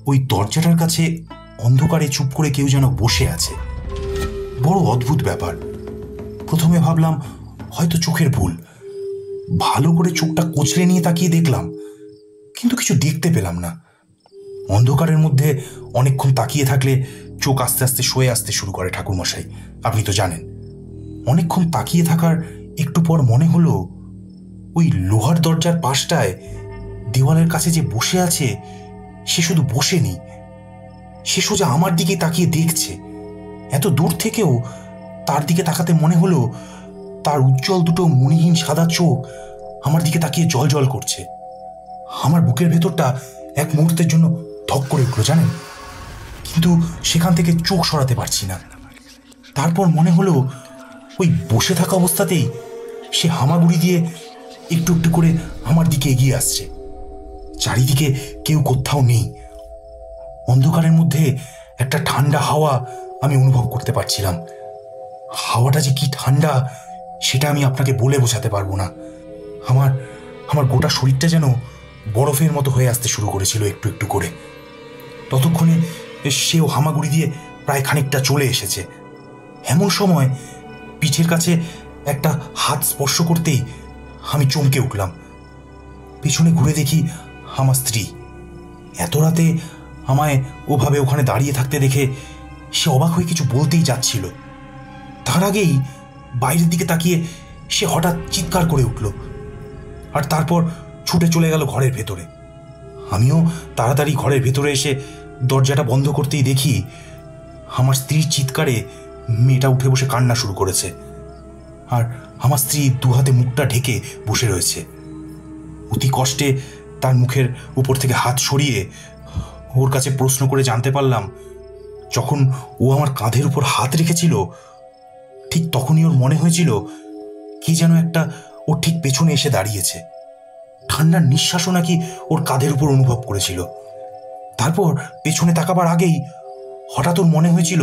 ওই দরজাটার কাছে অন্ধকারে চুপ করে কেউ যেন বসে আছে। বড় অদ্ভুত ব্যাপার। প্রথমে ভাবলাম হয়তো চোখের ভুল। ভালো করে চোখটা কচলে নিয়ে তাকিয়ে দেখলাম, কিন্তু কিছু দেখতে পেলাম না। অন্ধকারের মধ্যে অনেকক্ষণ তাকিয়ে থাকলে চোখ আস্তে আস্তে সয়ে আসতে শুরু করে ঠাকুরমশাই, আপনি তো জানেন। অনেকক্ষণ তাকিয়ে থাকার একটু পর মনে হলো ওই লোহার দরজার পাশটায় দেওয়ালের কাছে যে বসে আছে সে শুধু বসেনি, সে সোজা আমার দিকে তাকিয়ে দেখছে। এত দূর থেকেও তার দিকে তাকাতে মনে হলো তার উজ্জ্বল দুটো মণিহীন সাদা চোখ আমার দিকে তাকিয়ে জল জল করছে। আমার বুকের ভেতরটা এক মুহূর্তের জন্য ধক করে উঠল জানেন, কিন্তু সেখান থেকে চোখ সরাতে পারছি না। তারপর মনে হলো ওই বসে থাকা অবস্থাতেই সে হামাগুড়ি দিয়ে একটু একটু করে আমার দিকে এগিয়ে আসছে। চারিদিকে কেউ কোথাও নেই। অন্ধকারের মধ্যে একটা ঠান্ডা হাওয়া আমি অনুভব করতে পারছিলাম। হাওয়াটা যে কি ঠান্ডা সেটা আমি আপনাকে বলে বোঝাতে পারবো না। আমার গোটা শরীরটা যেন বরফের মতো হয়ে আসতে শুরু করেছিল একটু একটু করে। ততক্ষণে সেও হামাগুড়ি দিয়ে প্রায় খানিকটা চলে এসেছে। এমন সময় পিঠের কাছে একটা হাত স্পর্শ করতেই আমি চমকে উঠলাম। পিছনে ঘুরে দেখি আমার স্ত্রী। এত রাতে আমায় ওভাবে ওখানে দাঁড়িয়ে থাকতে দেখে সে অবাক হয়ে কিছু বলতেই যাচ্ছিল। তার আগেই বাইরের দিকে তাকিয়ে সে হঠাৎ চিৎকার করে উঠল, আর তারপর ছুটে চলে গেল ঘরের ভেতরে। আমিও তাড়াতাড়ি ঘরের ভেতরে এসে দরজাটা বন্ধ করতেই দেখি আমার স্ত্রীর চিৎকারে মেয়েটা উঠে বসে কান্না শুরু করেছে, আর আমার স্ত্রী দুহাতে মুখটা ঢেকে বসে রয়েছে। অতি কষ্টে তার মুখের উপর থেকে হাত সরিয়ে ওর কাছে প্রশ্ন করে জানতে পারলাম, যখন ও আমার কাঁধের উপর হাত রেখেছিল ঠিক তখনই ওর মনে হয়েছিল কি যেন একটা ওর ঠিক পেছনে এসে দাঁড়িয়েছে। ঠান্ডার নিঃশ্বাসও নাকি ওর কাঁধের উপর অনুভব করেছিল। তারপর পেছনে তাকাবার আগেই হঠাৎ ওর মনে হয়েছিল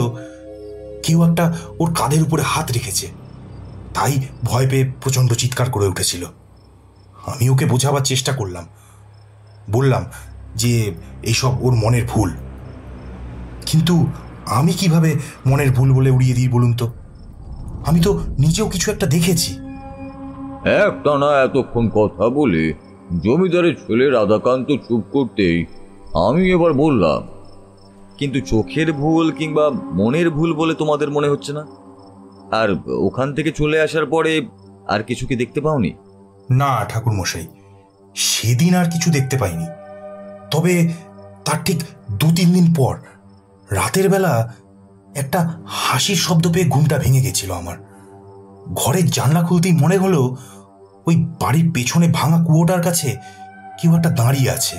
কেউ একটা ওর কাঁধের উপরে হাত রেখেছে। তাই ভয় পেয়ে প্রচণ্ড চিৎকার করে উঠেছিল। আমি ওকে বোঝাবার চেষ্টা করলাম, বললাম যে এইসব ওর মনের ভুল। কিন্তু আমি কিভাবে মনের ভুল বলে উড়িয়ে দিই বলুন তো? আমি তো নিজেও কিছু একটা দেখেছি। একটানা এতক্ষণ কথা বলে জমিদারের ছেলে রাধাকান্ত চুপ করতেই আমি এবার বললাম, কিন্তু চোখের ভুল কিংবা মনের ভুল বলে তোমাদের মনে হচ্ছে না? আর ওখান থেকে চলে আসার পরে আর কিছু কি দেখতে পাওনি? না ঠাকুরমশাই, সেদিন আর কিছু দেখতে পাইনি। তবে তার ঠিক 2-3 দিন পর রাতের বেলা একটা হাসির শব্দ পেয়ে ঘুমটা ভেঙে গেছিল আমার। ঘরের জানলা খুলতেই মনে হলো ওই বাড়ির পেছনে ভাঙা কুয়োটার কাছে কেউ একটা দাঁড়িয়ে আছে,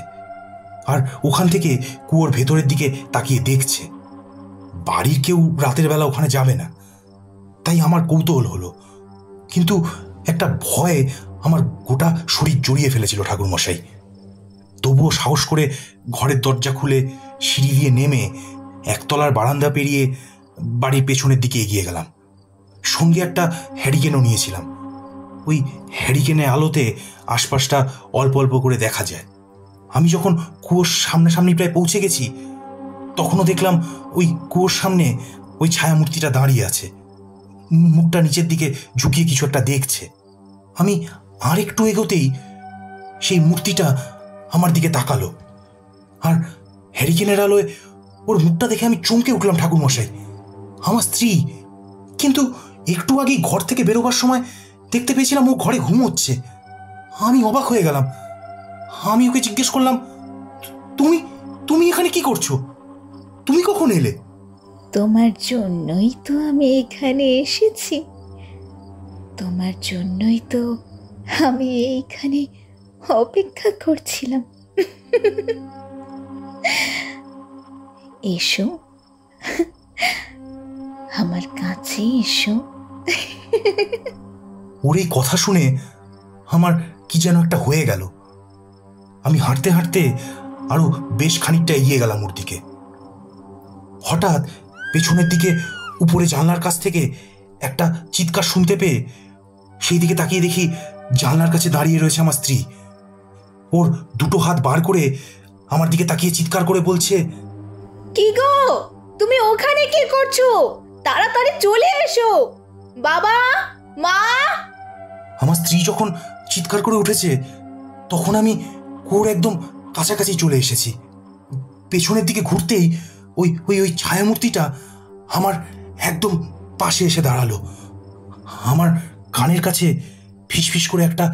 আর ওখান থেকে কুয়োর ভেতরের দিকে তাকিয়ে দেখছে। বাড়ির কেউ রাতের বেলা ওখানে যাবে না, তাই আমার কৌতূহল হলো, কিন্তু একটা ভয়ে আমার গোটা শরীর জড়িয়ে ফেলেছিল ঠাকুরমশাই। তবুও সাহস করে ঘরের দরজা খুলে সিঁড়ি দিয়ে নেমে একতলার বারান্দা পেরিয়ে বাড়ির পেছনের দিকে এগিয়ে গেলাম। সঙ্গে একটা হ্যারিকেনও নিয়েছিলাম। ওই হ্যারিকেনের আলোতে আশপাশটা অল্প অল্প করে দেখা যায়। আমি যখন কুয়োর সামনাসামনি প্রায় পৌঁছে গেছি, তখনও দেখলাম ওই কুয়োর সামনে ওই ছায়ামূর্তিটা দাঁড়িয়ে আছে, মুখটা নিচের দিকে ঝুঁকিয়ে কিছু একটা দেখছে। আমি আর একটু এগোতেই সেই মূর্তিটা আমার দিকে তাকালো, আর হ্যারিকেনের আলোয় ওর মুখটা দেখে আমি চমকে উঠলাম ঠাকুরমশাই, আমার স্ত্রী। কিন্তু একটু আগেই ঘর থেকে বেরোবার সময় দেখতে পেয়েছিলাম ও ঘরে ঘুমোচ্ছে। আমি অবাক হয়ে গেলাম। আমি ওকে জিজ্ঞেস করলাম, তুমি তুমি এখানে কি করছো? তুমি কখন এলে? তোমার জন্যই তো আমি এখানে এসেছি, তোমার জন্যই তো আমি এইখানে অপেক্ষা করছিলাম। এসো, আমার কাছে এসো। ওর এই কথা শুনে আমার কি যেন একটা হয়ে গেল। আমি হাঁটতে হাঁটতে আরো বেশ খানিকটা এগিয়ে গেলাম ওর দিকে। হঠাৎ পেছনের দিকে উপরে জানলার কাছ থেকে একটা চিৎকার শুনতে পেয়ে সেই দিকে তাকিয়ে দেখি জানলার কাছে দাঁড়িয়ে রয়েছে আমার স্ত্রী। ওর দুটো হাত বার করে আমার দিকে তাকিয়ে চিৎকার করে বলছে, কি গো, তুমি ওখানে কি করছো? তাড়াতাড়ি চলে এসো। বাবা, মা। আমার স্ত্রী যখন চিৎকার করে উঠেছে, তখন আমি কুয়োর একদম কাছাকাছি চলে এসেছি। পেছনের দিকে ঘুরতেই ওই ওই ওই ছায়ামূর্তিটা আমার একদম পাশে এসে দাঁড়ালো। আমার কানের কাছে ফিসফিস করে একটা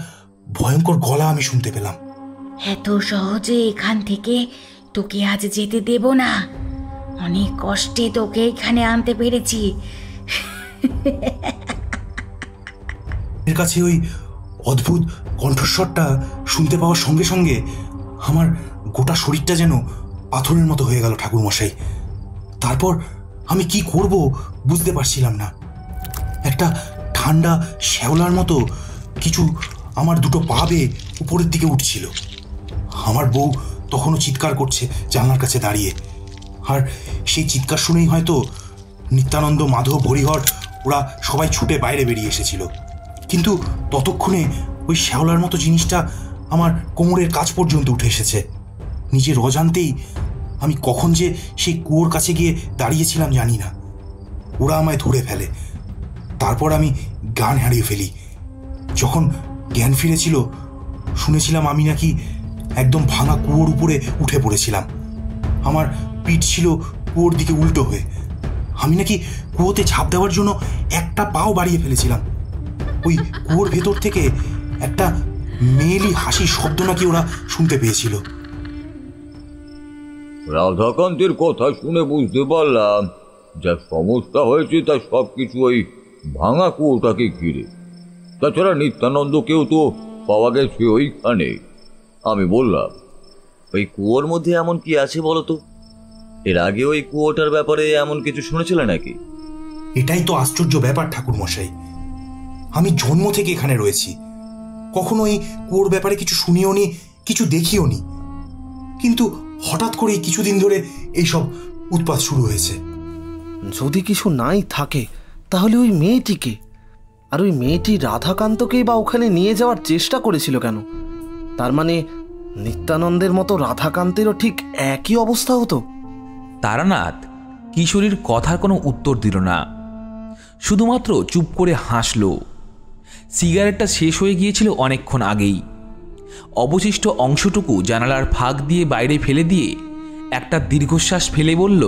ভয়ঙ্কর গলা আমি শুনতে পেলাম। এত সহজে এখান থেকে তোকে আজ যেতে দেব না, অনেক কষ্টে তোকে এখানে আনতে পেরেছি। এর কাছে ওই অদ্ভুত কণ্ঠস্বরটা শুনতে পাওয়ার সঙ্গে সঙ্গে আমার গোটা শরীরটা যেন পাথরের মতো হয়ে গেল ঠাকুরমশাই। তারপর আমি কি করব বুঝতে পারছিলাম না। একটা ঠান্ডা শ্যাওলার মতো কিছু আমার দুটো পা বেয়ে উপরের দিকে উঠছিল। আমার বউ তখনও চিৎকার করছে জানলার কাছে দাঁড়িয়ে, আর সেই চিৎকার শুনেই হয়তো নিত্যানন্দ, মাধব, হরিহর ওরা সবাই ছুটে বাইরে বেরিয়ে এসেছিল। কিন্তু ততক্ষণে ওই শ্যাওলার মতো জিনিসটা আমার কোমরের কাছ পর্যন্ত উঠে এসেছে। নিজের অজান্তেই আমি কখন যে সেই কুয়োর কাছে গিয়ে দাঁড়িয়েছিলাম জানি না। ওরা আমায় ধরে ফেলে। তারপর আমি জ্ঞান হারিয়ে ফেলি। যখন জ্ঞান ফিরেছিল, শুনেছিলাম আমি নাকি একদম ভাঙা কুয়োর উপরে উঠে পড়েছিলাম। আমার পিঠ ছিল কুয়োর দিকে উল্টো হয়ে। আমি নাকি কুয়োতে ঝাঁপ দেওয়ার জন্য একটা পাও বাড়িয়ে ফেলেছিলাম। ওই কুয়োর ভেতর থেকে একটা মেয়েলি হাসির শব্দ নাকি ওরা শুনতে পেয়েছিল। রাধাকান্তের কথা শুনে বুঝতে পারলাম যা সমস্যা হয়েছে তা সবকিছু ওই ভাঙা কুয়োটাকে ঘিরে। তাছাড়া নিত্যানন্দকেও তো পাওয়া গেছে ওইখানে। আমি বললাম, ওই কুয়োর মধ্যে এমন কি আছে বলো তো? এর আগে ওই কুয়োটার ব্যাপারে এমন কিছু শুনেছিলে নাকি? এটাই তো আশ্চর্য ব্যাপার ঠাকুরমশাই। আমি জন্ম থেকে এখানে রয়েছি, কখনো এই কুয়োর ব্যাপারে কিছু শুনিও নি, কিছু দেখিও নি। কিন্তু হঠাৎ করে কিছুদিন ধরে এইসব উৎপাত শুরু হয়েছে। যদি কিছু নাই থাকে তাহলে ওই মেয়েটিকে, আর ওই মেয়েটি রাধাকান্তকেই বা ওখানে নিয়ে যাওয়ার চেষ্টা করেছিল কেন? তার মানে নিত্যানন্দের মতো রাধাকান্তেরও ঠিক একই অবস্থা হতো। তারানাথ কিশোরীর কথার কোনো উত্তর দিল না, শুধুমাত্র চুপ করে হাসল। সিগারেটটা শেষ হয়ে গিয়েছিল অনেকক্ষণ আগেই। অবশিষ্ট অংশটুকু জানালার ফাঁক দিয়ে বাইরে ফেলে দিয়ে একটা দীর্ঘশ্বাস ফেলে বলল,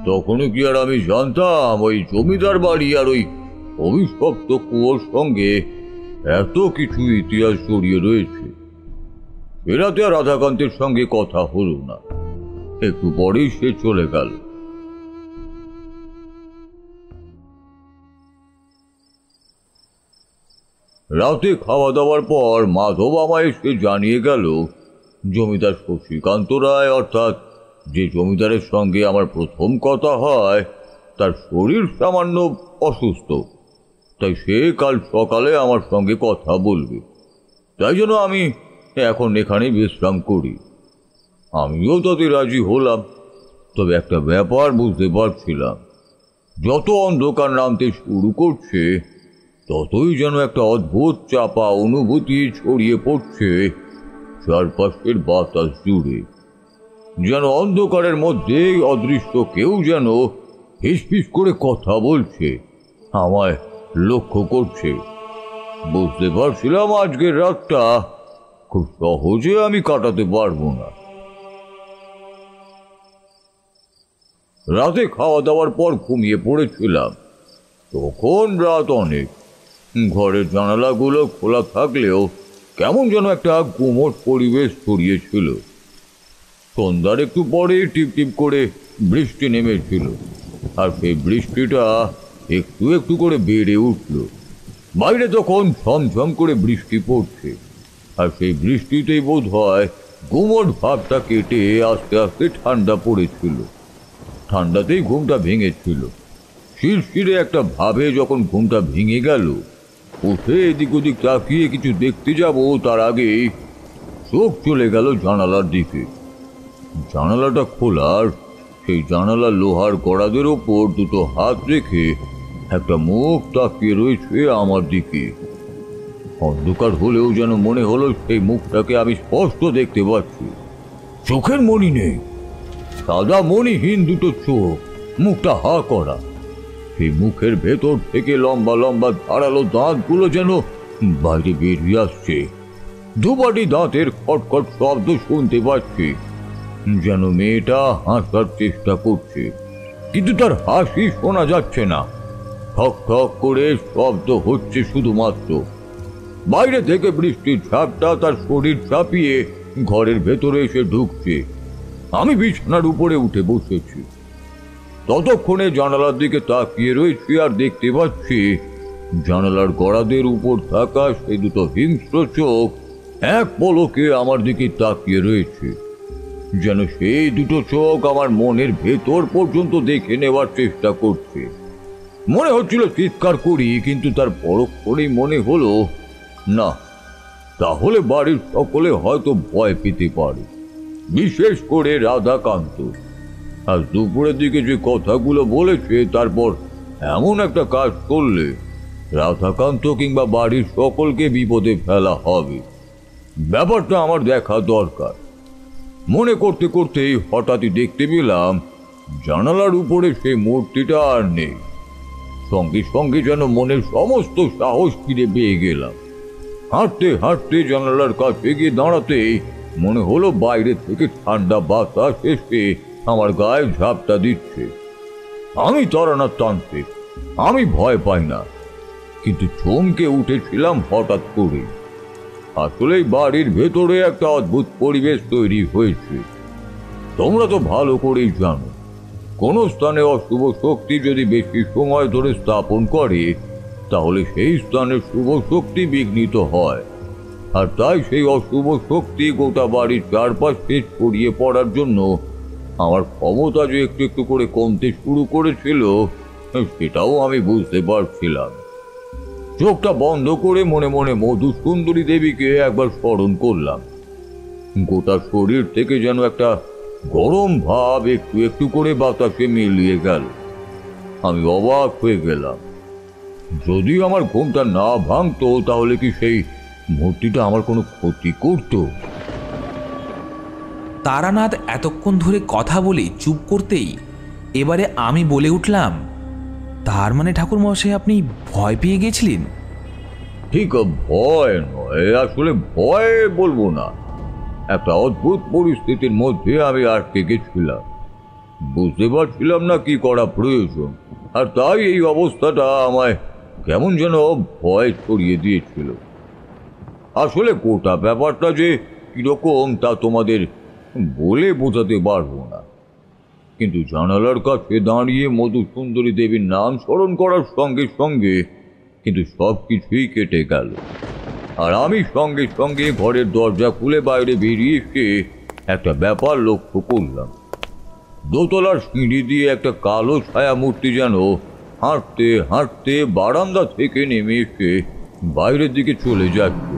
তখনও কি আর আমি জানতাম ওই জমিদার বাড়ি আর ওই অভিশপ্ত কুয়োর সঙ্গে এত কিছু ইতিহাস জড়িয়ে রয়েছে। এরাতে আর রাধাকান্তের সঙ্গে কথা হলো না, একটু পরেই সে চলে গেল। রাতে খাওয়া দাওয়ার পর মাধব আমায় এসে জানিয়ে গেল জমিদার শশীকান্ত রায়, অর্থাৎ যে জমিদারের সঙ্গে আমার প্রথম কথা হয়, তার শরীর সামান্য অসুস্থ, তাই সে কাল সকালে আমার সঙ্গে কথা বলবে। তাই জন্য আমি এখন এখানে বিশ্রাম করি। আমিও তাতে রাজি হলাম। তবে একটা ব্যাপার বুঝতে পারছিলাম, যত অন্ধকার নামতে শুরু করছে ততই যেন একটা অদ্ভুত চাপা অনুভূতি ছড়িয়ে পড়ছে চারপাশের বাতাস জুড়ে। যেন অন্ধকারের মধ্যে অদৃশ্য কেউ যেন ফিসফিস করে কথা বলছে, আমায় লক্ষ্য করছে। বুঝতে পারছিলাম আজকের রাতটা খুব সহজে আমি কাটাতে পারবো না। রাতে খাওয়া দাওয়ার পর ঘুমিয়ে পড়েছিলাম। তখন রাত অনেক। ঘরের জানালাগুলো খোলা থাকলেও কেমন যেন একটা গুমট পরিবেশ ছড়িয়েছিল। সন্ধ্যার একটু পরে টিপ টিপ করে বৃষ্টি নেমেছিল, আর সেই বৃষ্টিটা একটু একটু করে বেড়ে উঠল। বাইরে তখন ঝমঝম করে বৃষ্টি পড়ছে, আর সেই বৃষ্টিতেই বোধ হয় গুমট ভাবটা কেটে আস্তে আস্তে ঠান্ডা পড়েছিল। ঠান্ডাতেই ঘুমটা ভেঙেছিল। শিরশিরে একটা ভাবে যখন ঘুমটা ভেঙে গেল, উঠে এদিক ওদিক তাকিয়ে কিছু দেখতে যাব তার আগেই চোখ চলে গেল জানালার দিকে। জানালাটা খোলার, সেই জানালার লোহার গড়াদের ওপর দুটো হাত রেখে একটা মুখ তাকিয়ে রয়েছে আমার দিকে। অন্ধকার হলেও যেন মনে হলো সেই মুখটাকে আমি স্পষ্ট দেখতে পাচ্ছি। চোখের মণি নেই, সাদা মণিহীন দুটো চোখ, মুখটা হা করা। সেই মুখের ভেতর থেকে লম্বা লম্বা ধারালো দাঁতগুলো যেন বাইরে বেরিয়ে আসছে। দুবাটি দাঁতের খটখট শব্দ শুনতে পাচ্ছি, যেন মেয়েটা হাসার চেষ্টা করছে, কিন্তু তার হাসি শোনা যাচ্ছে না। ঠক ঠক করে শব্দ হচ্ছে শুধুমাত্র। বাইরে থেকে বৃষ্টির ছাপটা তার শরীর চাপিয়ে ঘরের ভেতরে এসে ঢুকছে। আমি বিছানার উপরে উঠে বসেছি। ততক্ষণে জানালার দিকে তাকিয়ে রয়েছি, আর দেখতে পাচ্ছি জানালার গড়াদের উপর থাকা সেই দুটো হিংস্র চোখ এক পলকে আমার দিকে তাকিয়ে রয়েছে। যেন সেই দুটো চোখ আমার মনের ভেতর পর্যন্ত দেখে নেওয়ার চেষ্টা করছে। মনে হচ্ছিল চিৎকার করি, কিন্তু তার পরক্ষণেই মনে হলো না, তাহলে বাড়ির সকলে হয়তো ভয় পেতে পারে, বিশেষ করে রাধাকান্ত। আজ দুপুরের দিকে যে কথাগুলো বলেছে, তারপর এমন একটা কাজ করলে রাধাকান্ত কিংবা বাড়ির সকলকে বিপদে ফেলা হবে। ব্যাপারটা আমার দেখা দরকার। মনে করতে করতেই হঠাৎই দেখতে পেলাম জানালার উপরে সেই মূর্তিটা আর নেই। সঙ্গে সঙ্গে যেন মনের সমস্ত সাহস ফিরে পেয়ে গেলাম। হাঁটতে হাঁটতে জানালার কাছে গিয়ে দাঁড়াতেই মনে হলো বাইরে থেকে ঠান্ডা বাতাস এসে আমার গায়ে ঝাপটা দিচ্ছে। আমি তারানাথ তান্ত্রিক, আমি ভয় পাই না, কিন্তু চমকে উঠেছিলাম হঠাৎ করে। আসলে বাড়ির ভেতরে একটা অদ্ভুত পরিবেশ তৈরি হয়েছে। তোমরা তো ভালো করেই জানো, কোন স্থানে অশুভ শক্তি যদি বেশি সময় ধরে স্থাপন করে, তাহলে সেই স্থানের শুভ শক্তি বিঘ্নিত হয়। আর তাই সেই অশুভ শক্তি গোটা বাড়ির চারপাশে ছড়িয়ে পড়ার জন্য আমার ক্ষমতা যে একটু একটু করে কমতে শুরু করেছিল, সেটাও আমি বুঝতে পারছিলাম। চোখটা বন্ধ করে মনে মনে মধুসুন্দরী দেবীকে একবার স্মরণ করলাম। গোটা শরীর থেকে যেন একটা গরম ভাব একটু একটু করে বাতাসে মিলিয়ে গেল। আমি অবাক হয়ে গেলাম। যদি আমার ঘুমটা না ভাঙতো, তাহলে কি সেই মূর্তিটা আমার কোনো ক্ষতি করতো? তারানাথ এতক্ষণ ধরে কথা বলে চুপ করতেই এবারে আমি বলে উঠলাম, তার মানে ঠাকুরমশাই আপনি ভয় পেয়ে গেছিলেন? ঠিক ভয় নয়, আসলে ভয় বলবো না, একটা অদ্ভুত পরিস্থিতির মধ্যে আমি আটকে গেছিলাম। বুঝতে পারছিলাম না কি করা প্রয়োজন, আর তাই এই অবস্থাটা আমায় কেমন যেন ভয় ছড়িয়ে দিয়েছিল। আসলে গোটা ব্যাপারটা যে কিরকম তা তোমাদের বলে বোঝাতে পারবো না, কিন্তু জানালার কাছে দাঁড়িয়ে মধুসুন্দরী দেবীর নাম স্মরণ করার সঙ্গে সঙ্গে কিন্তু সব কিছুই কেটে গেল। আর আমি সঙ্গে সঙ্গে ঘরের দরজা খুলে বাইরে বেরিয়ে এসে একটা ব্যাপার লক্ষ্য করলাম। দোতলার সিঁড়ি দিয়ে একটা কালো ছায়া মূর্তি যেন হাঁটতে হাঁটতে বারান্দা থেকে নেমে এসে বাইরের দিকে চলে যাচ্ছে।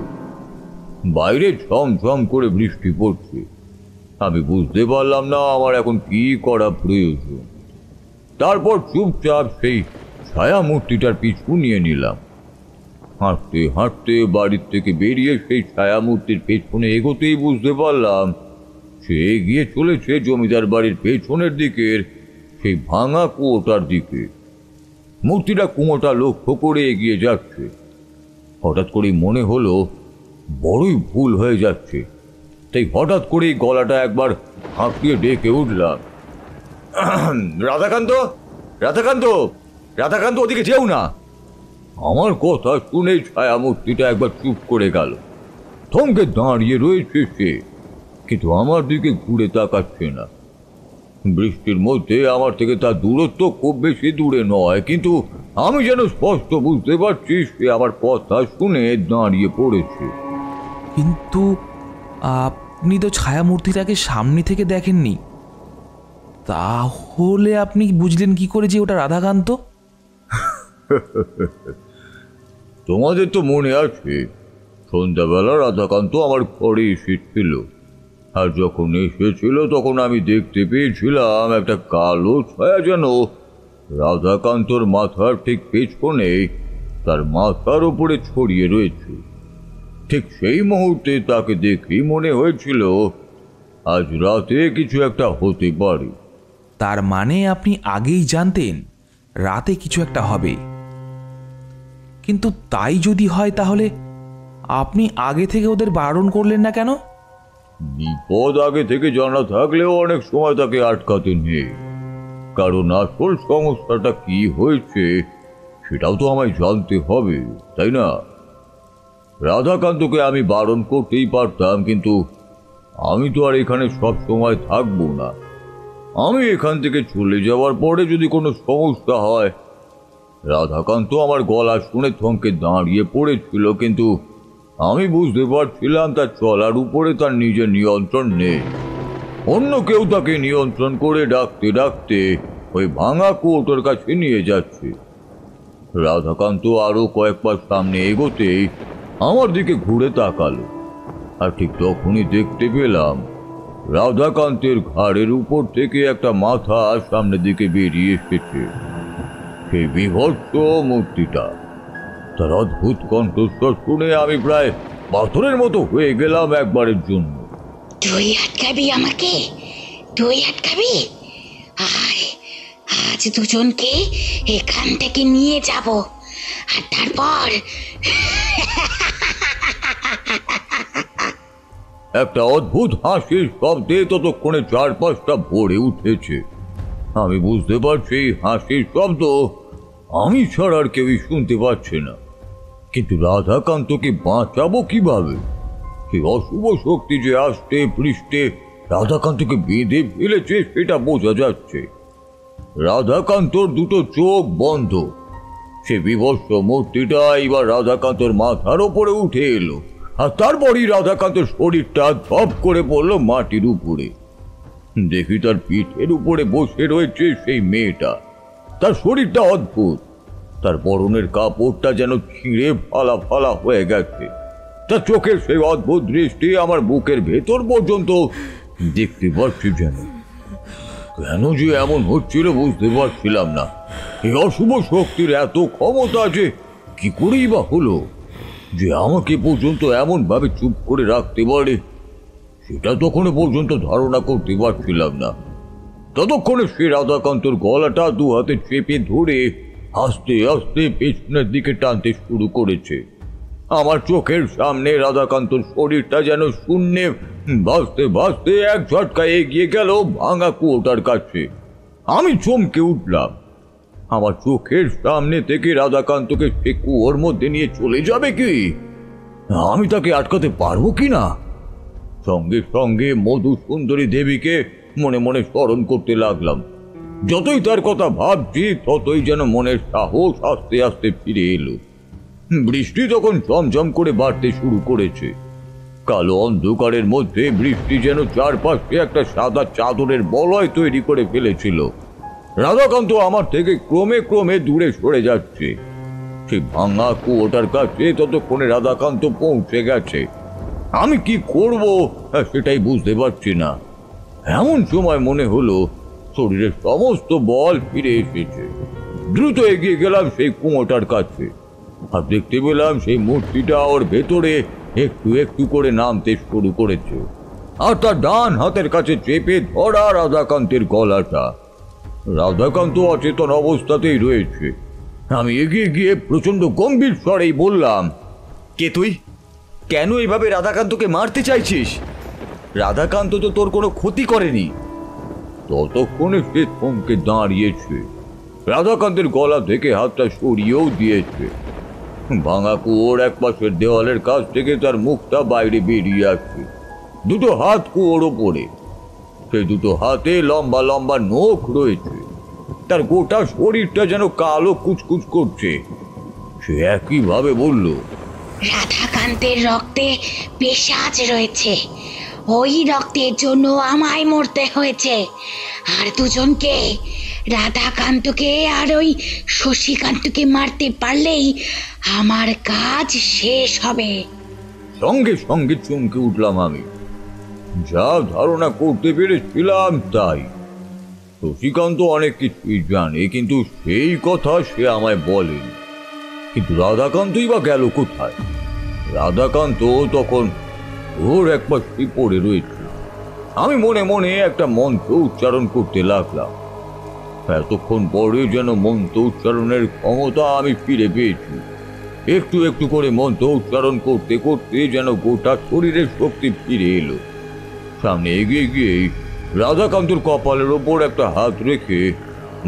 বাইরে ঝমঝম করে বৃষ্টি পড়ছে। আমি বুঝতে পারলাম না আমার এখন কি করা প্রয়োজন। তারপর চুপচাপ সেই ছায়া মূর্তিটার পিছু নিয়ে নিলাম। হাঁটতে হাঁটতে বাড়ির থেকে বেরিয়ে সেই ছায়া মূর্তির পেছনে এগোতেই বুঝতে পারলাম সে এগিয়ে চলেছে জমিদার বাড়ির পেছনের দিকের সেই ভাঙা কুয়োটার দিকে। মূর্তিটা কুয়োটা লক্ষ্য করে এগিয়ে যাচ্ছে। হঠাৎ করেই মনে হলো বড়ই ভুল হয়ে যাচ্ছে, তাই হঠাৎ করেই গলাটা একবার হাঁকিয়ে ডেকে উঠলাম, রাধাকান্ত, রাধাকান্ত, রাধাকান্ত, ওদিকে যেও না। আমার কথা শুনে ছায়া মূর্তিটা একবার চুপ করে গেল। থমকে দাঁড়িয়ে রয়েছে সে, কিন্তু আমার দিকে ঘুরে তাকাচ্ছে না। বৃষ্টির মধ্যে আমার থেকে তার দূরত্ব খুব বেশি দূরে নয়, কিন্তু আমি যেন স্পষ্ট বুঝতে পারছি সে আমার কথা শুনে দাঁড়িয়ে পড়েছে। কিন্তু আপনি তো ছায়া মূর্তিটাকে সামনে থেকে দেখেননি, তাহলে আপনি বুঝলেন কি করে যে ওটা রাধাকান্ত? তোমাদের তো মনে আছে সন্ধ্যাবেলা রাধাকান্ত আমার ঘরে এসেছিল, আর যখন এসেছিল তখন আমি দেখতে পেয়েছিলাম একটা কালো ছায়া যেন রাধাকান্তর মাথার ঠিক পেছনে তার মাথার উপরে ছড়িয়ে রয়েছে। ঠিক সেই মুহূর্তে তাকে দেখেই মনে হয়েছিল আজ রাতে কিছু একটা হতে পারে। তার মানে আপনি আগেই জানতেন রাতে কিছু একটা হবে? কিন্তু তাই যদি হয় তাহলে আপনি আগে থেকে ওদের বারণ করলেন না কেন? বিপদ আগে থেকে জানা থাকলেও অনেক সময় তাকে আটকাতে নেই, কারণ আসল সমস্যাটা কি হয়েছে সেটাও তো আমায় জানতে হবে, তাই না? রাধাকান্তকে আমি বারণ করতেই পারতাম, কিন্তু আমি তো আর এখানে সব সময় থাকবো না। আমি এখান থেকে চলে যাওয়ার পরে যদি কোনো সমস্যা হয়। রাধাকান্ত আমার গলা শুনে থমকে দাঁড়িয়ে পড়েছিল, কিন্তু আমি বুঝতে পারছিলাম তার চলার উপরে তার নিজের নিয়ন্ত্রণ নেই। অন্য কেউ তাকে নিয়ন্ত্রণ করে ডাকতে ডাকতে ওই ভাঙা কুয়োটার কাছে নিয়ে যাচ্ছে। রাধাকান্ত আরো কয়েকবার সামনে এগোতেই আমার দিকে ঘুরে তাকালো, আর ঠিক তখনই দেখতে পেলাম রাধাকান্তের ঘাড়ের উপর থেকে একটা মাথা সামনের দিকে বেরিয়ে এসেছে। সেই বিভৎস মূর্তিটা, তার অদ্ভুত কণ্ঠস্বর শুনে আমি প্রায় পাথরের মতো হয়ে গেলাম একবারের জন্য। তুই আটকাবি আমাকে? তুই আটকাবি? আয়, আজ দুজনকে এখান থেকে নিয়ে যাব, আর তারপর একটা অদ্ভুত হাসির শব্দে ততক্ষণে চারপাশটা ভরে উঠেছে। আমি বুঝতে পারছি হাসির শব্দ আমি ছাড়া আর কেউই শুনতে পাচ্ছে না, কিন্তু রাধাকান্তকে বাঁচাবো কিভাবে? সেই অশুভ শক্তি যে আসতে পৃষ্ঠে রাধাকান্তকে বেঁধে ফেলেছে সেটা বোঝা যাচ্ছে। রাধাকান্তর দুটো চোখ বন্ধ। সে বিভৎস মূর্তিটা এবার রাধাকান্তর মাথার ওপরে উঠে এলো, আর তারপরই রাধাকান্তের শরীরটা ধপ করে পড়ল মাটির উপরে। দেখি তার পিঠের উপরে বসে রয়েছে সেই মেয়েটা। তার শরীরটা অদ্ভুত, তার পরনের কাপড়টা যেন ছিঁড়ে ফালা ফালা হয়ে গেছে। তার চোখের সেই অদ্ভুত দৃষ্টি আমার বুকের ভেতর পর্যন্ত দেখতে পাচ্ছি যেন। কেন যে এমন হচ্ছিল বুঝতে পারছিলাম না। এই অশুভ শক্তির এত ক্ষমতা যে কি করেই বা হলো যে আমাকে পর্যন্ত এমন ভাবে চুপ করে রাখতে পারে, সেটা তখন পর্যন্ত ধারণা করতে পারছিলাম না। ততক্ষণে সে রাধাকান্তর গলাটা দু হাতে চেপে ধরে আস্তে আস্তে পেছনের দিকে টানতে শুরু করেছে। আমার চোখের সামনে রাধাকান্তর শরীরটা যেন শূন্যে ভাসতে ভাসতে এক ঝটকায় এগিয়ে গেল ভাঙা কুয়োটার কাছে। আমি চমকে উঠলাম। আমার চোখের সামনে থেকে রাধাকান্তকে সে কুয়োর মধ্যে নিয়ে চলে যাবে কি? আমি তাকে আটকাতে পারবো কি না? সঙ্গে সঙ্গে মধু সুন্দরী দেবীকে মনে মনে স্মরণ করতে লাগলাম। যতই তার কথা ভাবছি ততই যেন মনের সাহস আস্তে আস্তে ফিরে এলো। বৃষ্টি তখন ঝমঝম করে বাড়তে শুরু করেছে। কালো অন্ধকারের মধ্যে বৃষ্টি যেন চারপাশে একটা সাদা চাদরের বলয় তৈরি করে ফেলেছিল। রাধাকান্ত আমার থেকে ক্রমে ক্রমে দূরে সরে যাচ্ছে। সেই ভাঙা কুয়োটার কাছে ততক্ষণে রাধাকান্ত পৌঁছে গেছে। আমি কি করব সেটাই বুঝতে পারছি না। এমন সময় মনে হলো শরীরের সমস্ত বল ফিরে এসেছে। দ্রুত এগিয়ে গেলাম সেই কুয়োটার কাছে, আর দেখতে পেলাম সেই মূর্তিটা ওর ভেতরে একটু একটু করে নামতে শুরু করেছে, আর তার ডান হাতের কাছে চেপে ধরা রাধাকান্তের গলাটা। রাধাকান্ত অচেতন অবস্থাতেই রয়েছে। আমি এগিয়ে গিয়ে প্রচন্ড গম্ভীর স্বরেই বললাম, কে তুই? কেন এইভাবে রাধাকান্তকে মারতে চাইছিস? রাধাকান্ত তো তোর কোনো ক্ষতি করেনি। ততক্ষণে সে থমকে দাঁড়িয়েছে, রাধাকান্তের গলা থেকে হাতটা সরিয়েও দিয়েছে। ভাঙা কুয়োর এক পাশের দেওয়ালের কাছ থেকে তার মুখটা বাইরে বেরিয়ে আসছে, দুটো হাত কুয়োর ওপরে। সেই দুটো হাতে লম্বা লম্বা নখ রয়েছে। তার গোটা শরীরটা যেন কালো কুচকুচ করছে। সে একইভাবে বলল, রাধাকান্তের রক্তে পেশাচ রয়েছে, ওই রক্তের জন্য আমায় মরতে হয়েছে। আর দুজনকে, রাধাকান্তকে আর ওই শশীকান্তকে মারতে পারলেই আমার কাজ শেষ হবে। সঙ্গে সঙ্গে চমকে উঠলাম আমি। যা ধারণা করতে পেরেছিলাম তাই। শশীকান্ত অনেক কিছুই জানে, কিন্তু সেই কথা সে আমায় বলেনি। কিন্তু রাধাকান্তই বা গেল কোথায়? রাধাকান্ত তখন ওর এক পাশে পড়ে রয়েছে। আমি মনে মনে একটা মন্ত্র উচ্চারণ করতে লাগলাম। এতক্ষণ পরে যেন মন্ত্র উচ্চারণের ক্ষমতা আমি ফিরে পেয়েছি। একটু একটু করে মন্ত্র উচ্চারণ করতে করতে যেন গোটা শরীরের শক্তি ফিরে এলো। সামনে এগিয়ে গিয়ে রাধাকান্তর কপালের ওপর একটা হাত রেখে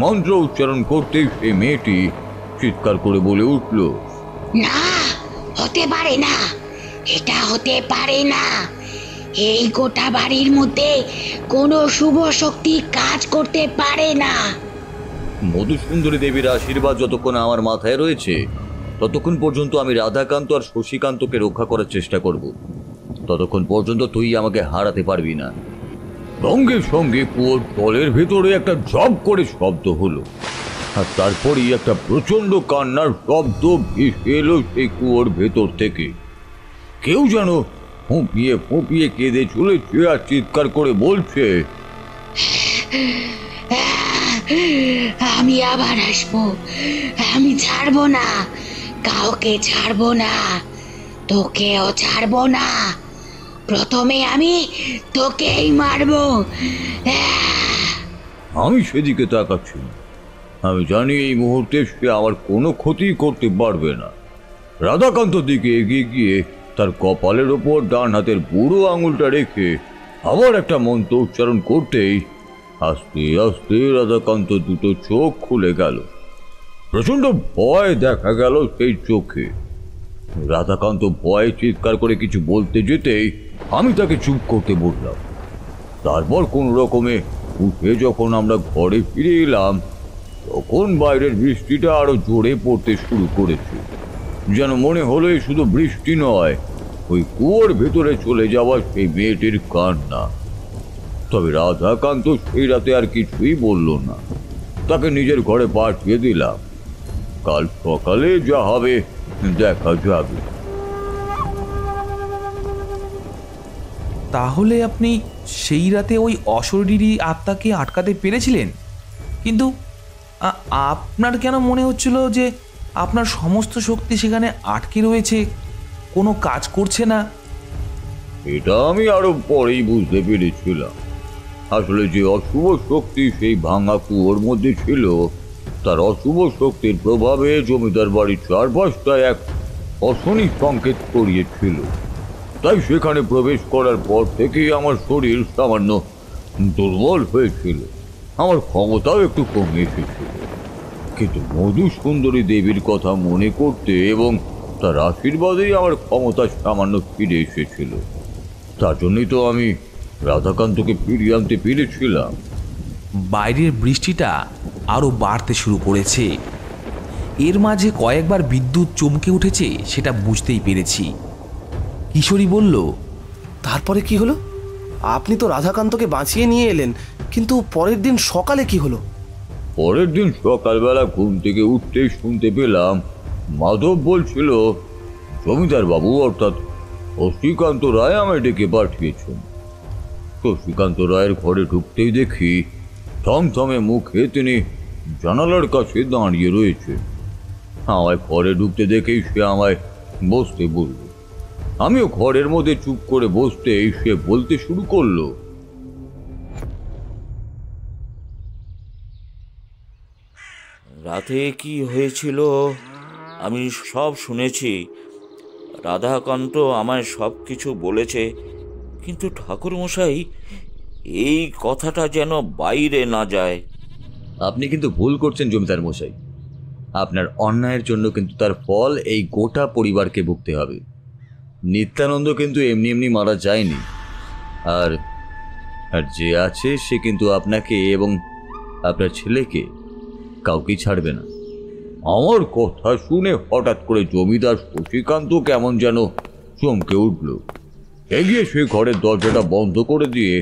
মন্ত্র উচ্চারণ করতেই সে মেয়েটি চিৎকার করে বলে উঠল, না, হতে পারে না, এটা হতে পারে না। এই গোটা বাড়ির মধ্যে কোনো শুভ শক্তি কাজ করতে পারে না। মধুসুন্দরী দেবীর আশীর্বাদ যতক্ষণ আমার মাথায় রয়েছে ততক্ষণ পর্যন্ত আমি রাধাকান্ত আর শশীকান্তকে রক্ষা করার চেষ্টা করব। ততক্ষণ পর্যন্ত তুই আমাকে হারাতে পারবি না। সঙ্গে সঙ্গে কুয়োর তলের ভেতরে একটা ঝপ করে শব্দ হলো, আর তারপরই একটা প্রচন্ড কান্নার শব্দ ভেসে এলো সেই কুয়োর ভেতর থেকে। কেউ যেন ফুঁপিয়ে ফুঁপিয়ে কেঁদে চলেছে আর চিৎকার করে বলছে, আমি আবার আসবো, আমি ছাড়বো না, কাউকে ছাড়বো না, তোকেও ছাড়বো না। প্রথমে আমি তোকেই মারবো। আমি সেদিকে তাকাচ্ছি না। আমি জানি এই মুহূর্তে সে আমার কোনো ক্ষতি করতে পারবে না। রাধাকান্ত দিকে এগিয়ে গিয়ে তার কপালের ওপর ডান হাতের বুড়ো আঙুলটা রেখে আবার একটা মন্ত্র উচ্চারণ করতেই আস্তে আস্তে রাধাকান্ত দুটো চোখ খুলে গেল। প্রচন্ড ভয় দেখা গেল সেই চোখে। রাধাকান্ত ভয়ে চিৎকার করে কিছু বলতে যেতেই আমি তাকে চুপ করতে বললাম। তারপর কোন রকমে উঠে যখন আমরা ঘরে ফিরে এলাম তখন বাইরের বৃষ্টিটা আরো জোরে পড়তে শুরু করেছে। যেন মনে হলো শুধু বৃষ্টি নয়, ওই কুয়োর ভেতরে চলে যাওয়া সেই মেয়েটির কান্না। তবে রাধাকান্ত সেই রাতে আর কিছুই বলল না। তাকে নিজের ঘরে পাঠিয়ে দিলাম। কাল সকালে যা হবে দেখা যাবে। তাহলে আপনি সেই রাতে ওই অশরীরী আত্মাকে আটকাতে পেরেছিলেন, কিন্তু আপনার কেন মনে হচ্ছিল যে আপনার সমস্ত শক্তি সেখানে আটকে রয়েছে, কোনো কাজ করছে না? এটা আমি আরো পরেই বুঝতে পেরেছিলাম। আসলে যে অশুভ শক্তি সেই ভাঙা কুয়োর মধ্যে ছিল, তার অশুভ শক্তির প্রভাবে জমিদার বাড়ির চারপাশটা এক অশনি সংকেত করিয়েছিল। তাই সেখানে প্রবেশ করার পর থেকেই আমার শরীর সামান্য দুর্বল হয়েছিল, আমার ক্ষমতাও একটু কমে এসেছিল। কিন্তু মধু সুন্দরী দেবীর কথা মনে করতে এবং তার আশীর্বাদেই আমার ক্ষমতা সামান্য ফিরে এসেছিল। তার জন্যই তো আমি রাধাকান্তকে ফিরিয়ে আনতে পেরেছিলাম। বাইরের বৃষ্টিটা আরও বাড়তে শুরু করেছে। এর মাঝে কয়েকবার বিদ্যুৎ চমকে উঠেছে, সেটা বুঝতেই পেরেছি। কিশোরী বলল, তারপরে কি হলো? আপনি তো রাধাকান্তকে বাঁচিয়ে নিয়ে এলেন, কিন্তু পরের দিন সকালে কি হলো? পরের দিন সকালবেলা ঘুম থেকে উঠতেই শুনতে পেলাম মাধব বলছিল জমিদার বাবু অর্থাৎ শশীকান্ত রায় আমায় ডেকে পাঠিয়েছেন। শশীকান্ত রায়ের ঘরে ঢুকতেই দেখি থমথমে মুখে তিনি জানালার কাছে দাঁড়িয়ে রয়েছে। আমায় ঘরে ঢুকতে দেখেই সে আমায় বসতে বলল। আমিও ঘরের মধ্যে চুপ করে বসতেই সে বলতে শুরু করলো, রাতে কি হয়েছিল আমি সব শুনেছি। রাধাকান্ত আমায় সব কিছু বলেছে, কিন্তু ঠাকুরমশাই এই কথাটা যেন বাইরে না যায়। আপনি কিন্তু ভুল করছেন জমিদার মশাই। আপনার অন্যায়ের জন্য কিন্তু তার ফল এই গোটা পরিবারকে ভুগতে হবে। নিত্যানন্দ কিন্তু এমনি এমনি মারা যায়নি, আর আর যে আছে সে কিন্তু আপনাকে এবং আপনার ছেলেকে কাউকেই ছাড়বে না। আমার কথা শুনে হঠাৎ করে জমিদার শশীকান্ত কেমন যেন চমকে উঠল। এগিয়ে সে ঘরের দরজাটা বন্ধ করে দিয়ে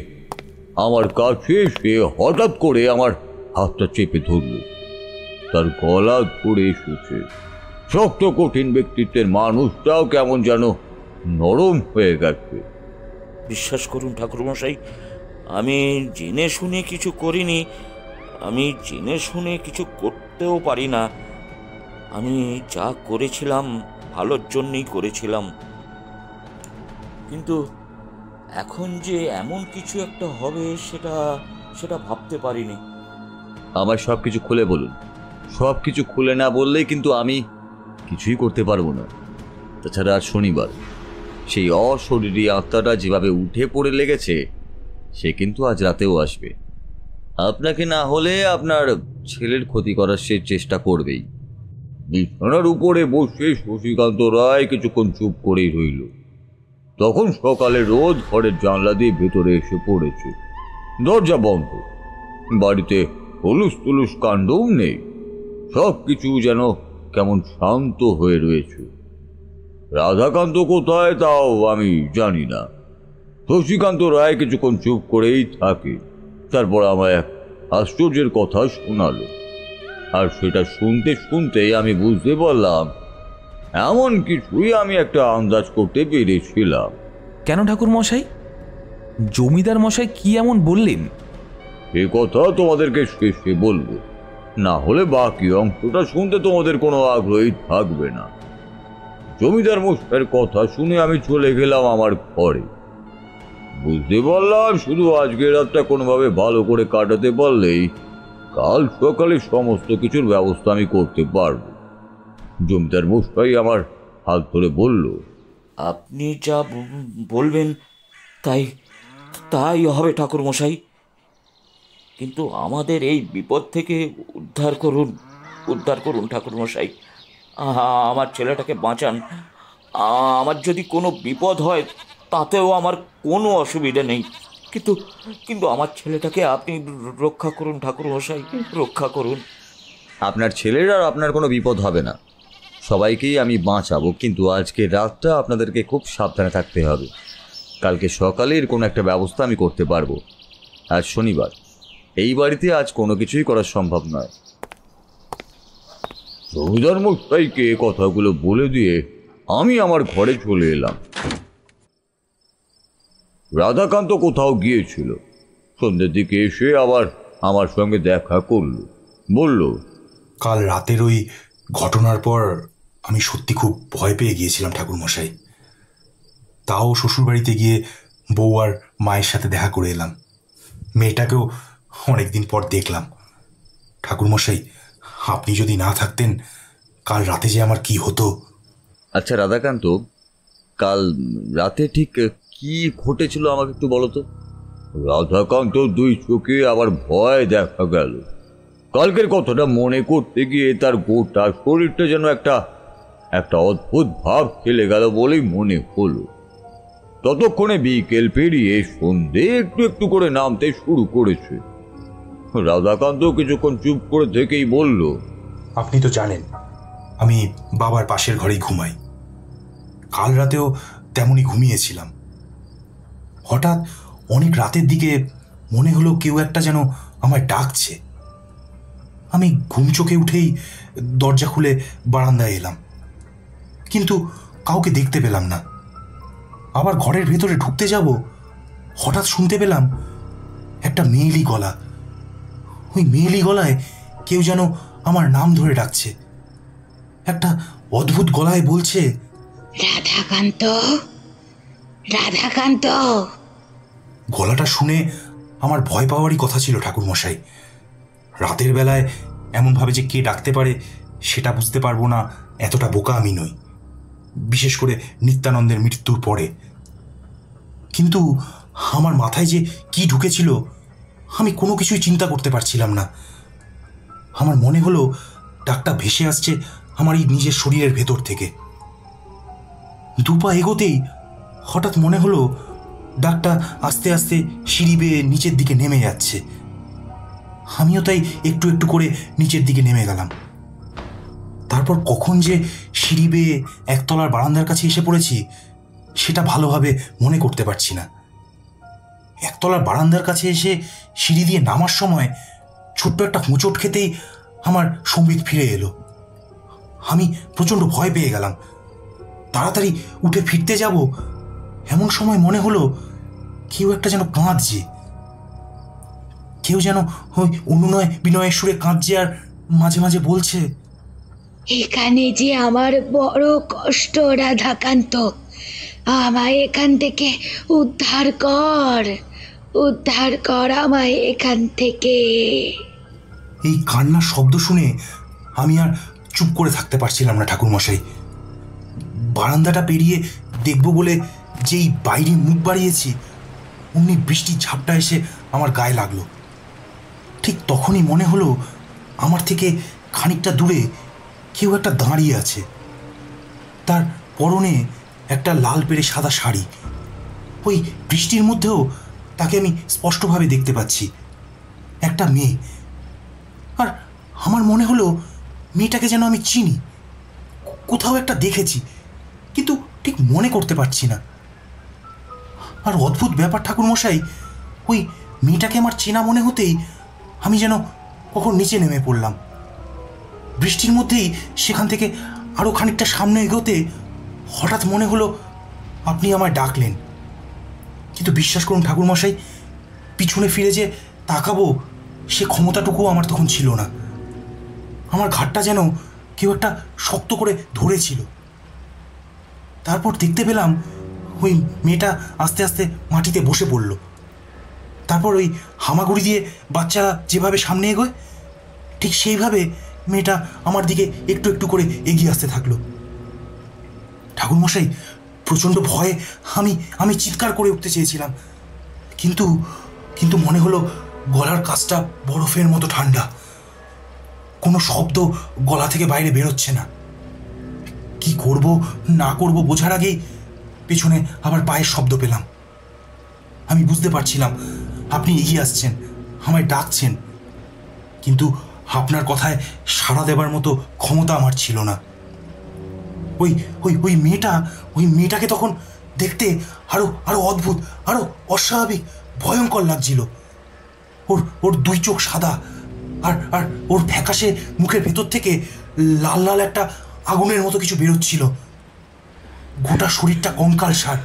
আমার কাছে এসে হঠাৎ করে আমার হাতটা চেপে ধরল। তার গলা ধরে এসেছে। শক্ত কঠিন ব্যক্তিত্বের মানুষটাও কেমন যেন নরম হয়ে গেছে। বিশ্বাস করুন ঠাকুরমশাই, আমি জেনে শুনে কিছু করিনি, আমি জেনে শুনে কিছু করতেও পারি না। আমি যা করেছিলাম ভালোর জন্যই করেছিলাম, কিন্তু এখন যে এমন কিছু একটা হবে সেটা ভাবতে পারিনি। আমার সব কিছু খুলে বলুন। সব কিছু খুলে না বললেই কিন্তু আমি কিছুই করতে পারবো না। তাছাড়া আজ শনিবার, সেই অশরীরী আত্মাটা যেভাবে উঠে পড়ে লেগেছে সে কিন্তু আজ রাতেও আসবে। আপনাকে না হলে আপনার ছেলের ক্ষতি করার সে চেষ্টা করবেই। বিছানার উপরে বসে শশীকান্ত রায় কিছুক্ষণ চুপ করেই রইল। তখন সকালে রোদ ঘরের জানলা দিয়ে ভেতরে এসে পড়েছে। দরজা বন্ধ, বাড়িতে হুলুস তুলুস কাণ্ডও নেই। সব কিছু যেন কেমন শান্ত হয়ে রয়েছে। রাধাকান্ত কোথায় তাও আমি জানি না। শশীকান্ত রায় কিছুক্ষণ চুপ করেই থাকে, তারপর আমায় এক আশ্চর্যের কথা শোনালো। আর সেটা শুনতে শুনতেই আমি বুঝতে পারলাম এমন কিছুই আমি একটা আন্দাজ করতে পেরেছিলাম। কেন ঠাকুর মশাই? জমিদার মশাই কি এমন বললেন? এ কথা তোমাদেরকে শেষে বলবো, না হলে বাকি অংশটা শুনতে তোমাদের কোনো আগ্রহী থাকবে না। জমিদার মশাইয়ের কথা শুনে আমি চলে গেলাম আমার ঘরে। বুঝতে পারলাম শুধু আজকের রাতটা কোনোভাবে ভালো করে কাটাতে পারলেই কাল সকালে সমস্ত কিছুর ব্যবস্থা আমি করতে পারবো। জমিদার মশাই আমার হাত ধরে বলল, আপনি যা বলবেন তাই তাই হবে ঠাকুরমশাই, কিন্তু আমাদের এই বিপদ থেকে উদ্ধার করুন ঠাকুরমশাই। আমার ছেলেটাকে বাঁচান। আমার যদি কোনো বিপদ হয় তাতেও আমার কোনো অসুবিধা নেই, কিন্তু আমার ছেলেটাকে আপনি রক্ষা করুন ঠাকুরমশাই, রক্ষা করুন। আপনার ছেলের আর আপনার কোনো বিপদ হবে না, সবাইকেই আমি বাঁচাবো। কিন্তু আজকে রাতটা আপনাদেরকে খুব সাবধানে থাকতে হবে। কালকে সকালের কোনো একটা ব্যবস্থা আমি করতে পারবো। আজ শনিবার, এই বাড়িতে আজ কোনো কিছুই করা সম্ভব নয়। জমিদার মশাইকে কথাগুলো বলে দিয়ে আমি আমার ঘরে চলে এলাম। রাধাকান্ত কোথাও গিয়েছিল। সন্ধ্যের দিকে এসে আবার আমার সঙ্গে দেখা করলো। বলল, কাল রাতের ওই ঘটনার পর আমি সত্যি খুব ভয় পেয়ে গিয়েছিলাম ঠাকুরমশাই। তাও শ্বশুরবাড়িতে গিয়ে বউ আর মায়ের সাথে দেখা করে এলাম। মেয়েটাকেও অনেকদিন পর দেখলাম। ঠাকুরমশাই, আপনি যদি না থাকতেন কাল রাতে যে আমার কি হতো। আচ্ছা রাধাকান্ত, কাল রাতে ঠিক কি ঘটেছিল আমাকে একটু বলো তো। রাধাকান্ত দুই চোখে আবার ভয় দেখা গেল। কালকের কথাটা মনে করতে গিয়ে তার গোটা শরীরটা যেন একটা অদ্ভুত ভাব খেলে গেল বলেই মনে হলো। ততক্ষণে বিকেল পেরিয়ে সন্ধে একটু একটু করে নামতে শুরু করেছে। রাধাকান্ত কিছুক্ষণ চুপ করে থেকেই বলল, আপনি তো জানেন আমি বাবার পাশের ঘরেই ঘুমাই। কাল রাতেও তেমনই ঘুমিয়েছিলাম। হঠাৎ অনেক রাতের দিকে মনে হলো কেউ একটা যেন আমায় ডাকছে। আমি ঘুম চোখে উঠেই দরজা খুলে বারান্দায় এলাম, কিন্তু কাউকে দেখতে পেলাম না। আবার ঘরের ভেতরে ঢুকতে যাব, হঠাৎ শুনতে পেলাম একটা মেয়েলি গলা। ওই মেয়েলি গলায় কেউ যেন আমার নাম ধরে ডাকছে। একটা অদ্ভুত গলায় বলছে, রাধাকান্ত, রাধাকান্ত। গলাটা শুনে আমার ভয় পাওয়ারই কথা ছিল ঠাকুরমশাই। রাতের বেলায় এমনভাবে যে কে ডাকতে পারে সেটা বুঝতে পারবো না, এতটা বোকা আমি নই, বিশেষ করে নিত্যানন্দের মৃত্যুর পরে। কিন্তু আমার মাথায় যে কি ঢুকেছিল আমি কোনো কিছুই চিন্তা করতে পারছিলাম না। আমার মনে হলো ডাকটা ভেসে আসছে আমার এই নিজের শরীরের ভেতর থেকে। দুপা এগোতেই হঠাৎ মনে হলো ডাকটা আস্তে আস্তে সিঁড়ি বেয়ে নিচের দিকে নেমে যাচ্ছে। আমিও তাই একটু একটু করে নিচের দিকে নেমে গেলাম। তারপর কখন যে সিঁড়ি বেয়ে একতলার বারান্দার কাছে এসে পড়েছি সেটা ভালোভাবে মনে করতে পারছি না। একতলার বারান্দার কাছে এসে সিঁড়ি দিয়ে নামার সময় ছোট্ট একটা হোঁচট খেতেই আমার সম্বিত ফিরে এলো। আমি প্রচণ্ড ভয় পেয়ে গেলাম। তাড়াতাড়ি উঠে ফিরতে যাব, এমন সময় মনে হলো কেউ একটা যেন কাঁদছে। কেউ যেন ওই অনুনয় বিনয়ের সুরে কাঁদছে আর মাঝে মাঝে বলছে, এখানে যে আমার বড় কষ্ট রাধাকান্ত, আমায় এখান থেকে উদ্ধার কর, উদ্ধার কর আমায় এখান থেকে। এই কান্নার শব্দ শুনে আমি আর চুপ করে থাকতে পারছিলাম না ঠাকুরমশাই। বারান্দাটা পেরিয়ে দেখব বলে যেই বাইরে মুখ বাড়িয়েছি অমনি বৃষ্টির ঝাপটা এসে আমার গায়ে লাগলো। ঠিক তখনই মনে হলো আমার থেকে খানিকটা দূরে কেউ একটা দাঁড়িয়ে আছে। তার পরনে একটা লাল পেড়ে সাদা শাড়ি। ওই বৃষ্টির মধ্যেও তাকে আমি স্পষ্টভাবে দেখতে পাচ্ছি। একটা মেয়ে। আর আমার মনে হলো মেয়েটাকে যেন আমি চিনি, কোথাও একটা দেখেছি, কিন্তু ঠিক মনে করতে পারছি না। আর অদ্ভুত ব্যাপার ঠাকুরমশাই, ওই মেয়েটাকে আমার চেনা মনে হতেই আমি যেন কখন নিচে নেমে পড়লাম। বৃষ্টির মধ্যেই সেখান থেকে আরও খানিকটা সামনে এগোতে হঠাৎ মনে হলো আপনি আমায় ডাকলেন। কিন্তু বিশ্বাস করুন ঠাকুরমশাই, পিছনে ফিরে যে তাকাবো সে ক্ষমতাটুকুও আমার তখন ছিল না। আমার ঘাটটা যেন কেউ একটা শক্ত করে ধরেছিল। তারপর দেখতে পেলাম ওই মেয়েটা আস্তে আস্তে মাটিতে বসে পড়ল। তারপর ওই হামাগুড়ি দিয়ে বাচ্চারা যেভাবে সামনে এগোয় ঠিক সেইভাবে মেয়েটা আমার দিকে একটু একটু করে এগিয়ে আসতে থাকলো। ঠাকুরমশাই, প্রচণ্ড ভয়ে আমি চিৎকার করে উঠতে চেয়েছিলাম, কিন্তু মনে হলো গলার কাছটা বরফের মতো ঠান্ডা। কোনো শব্দ গলা থেকে বাইরে বেরোচ্ছে না। কি করব না করব বোঝার আগেই পেছনে আবার পায়ের শব্দ পেলাম। আমি বুঝতে পারছিলাম আপনি এগিয়ে আসছেন, আমায় ডাকছেন, কিন্তু আপনার কথায় সাড়া দেবার মতো ক্ষমতা আমার ছিল না। ওই মেয়েটাকে তখন দেখতে আরো অদ্ভুত, আরো অস্বাভাবিক, ভয়ঙ্কর লাগছিল। ওর দুই চোখ সাদা, আর ওর ফ্যাকাশে মুখের ভেতর থেকে লাল লাল একটা আগুনের মতো কিছু বেরোচ্ছিল। গোটা শরীরটা কঙ্কালসার,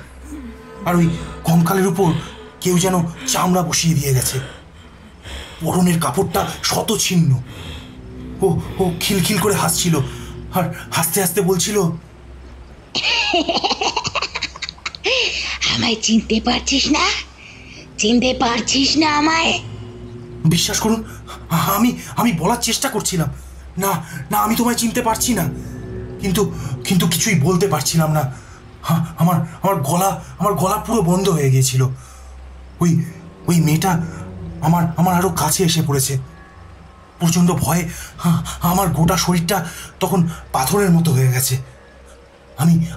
আর ওই কঙ্কালের উপর কেউ যেন চামড়া বসিয়ে দিয়ে গেছে। পরনের কাপড়টা শত ছিন্ন। ও খিলখিল করে হাসছিল, আর হাসতে হাসতে বলছিল, আমায় চিনতে পারছিস না? চিনতে পারছিস না আমায়? বিশ্বাস করুন, আমি বলার চেষ্টা করছিলাম, না আমি তোমায় চিনতে পারছি না, কিন্তু কিন্তু কিছুই বলতে পারছিলাম না। আমার আমার গলা পুরো বন্ধ হয়ে গিয়েছিল। ওই ওই মেয়েটা আমার আরো কাছে এসে পড়েছে। প্রচণ্ড ভয়ে আমার গোটা শরীরটা তখন পাথরের মতো হয়ে গেছে।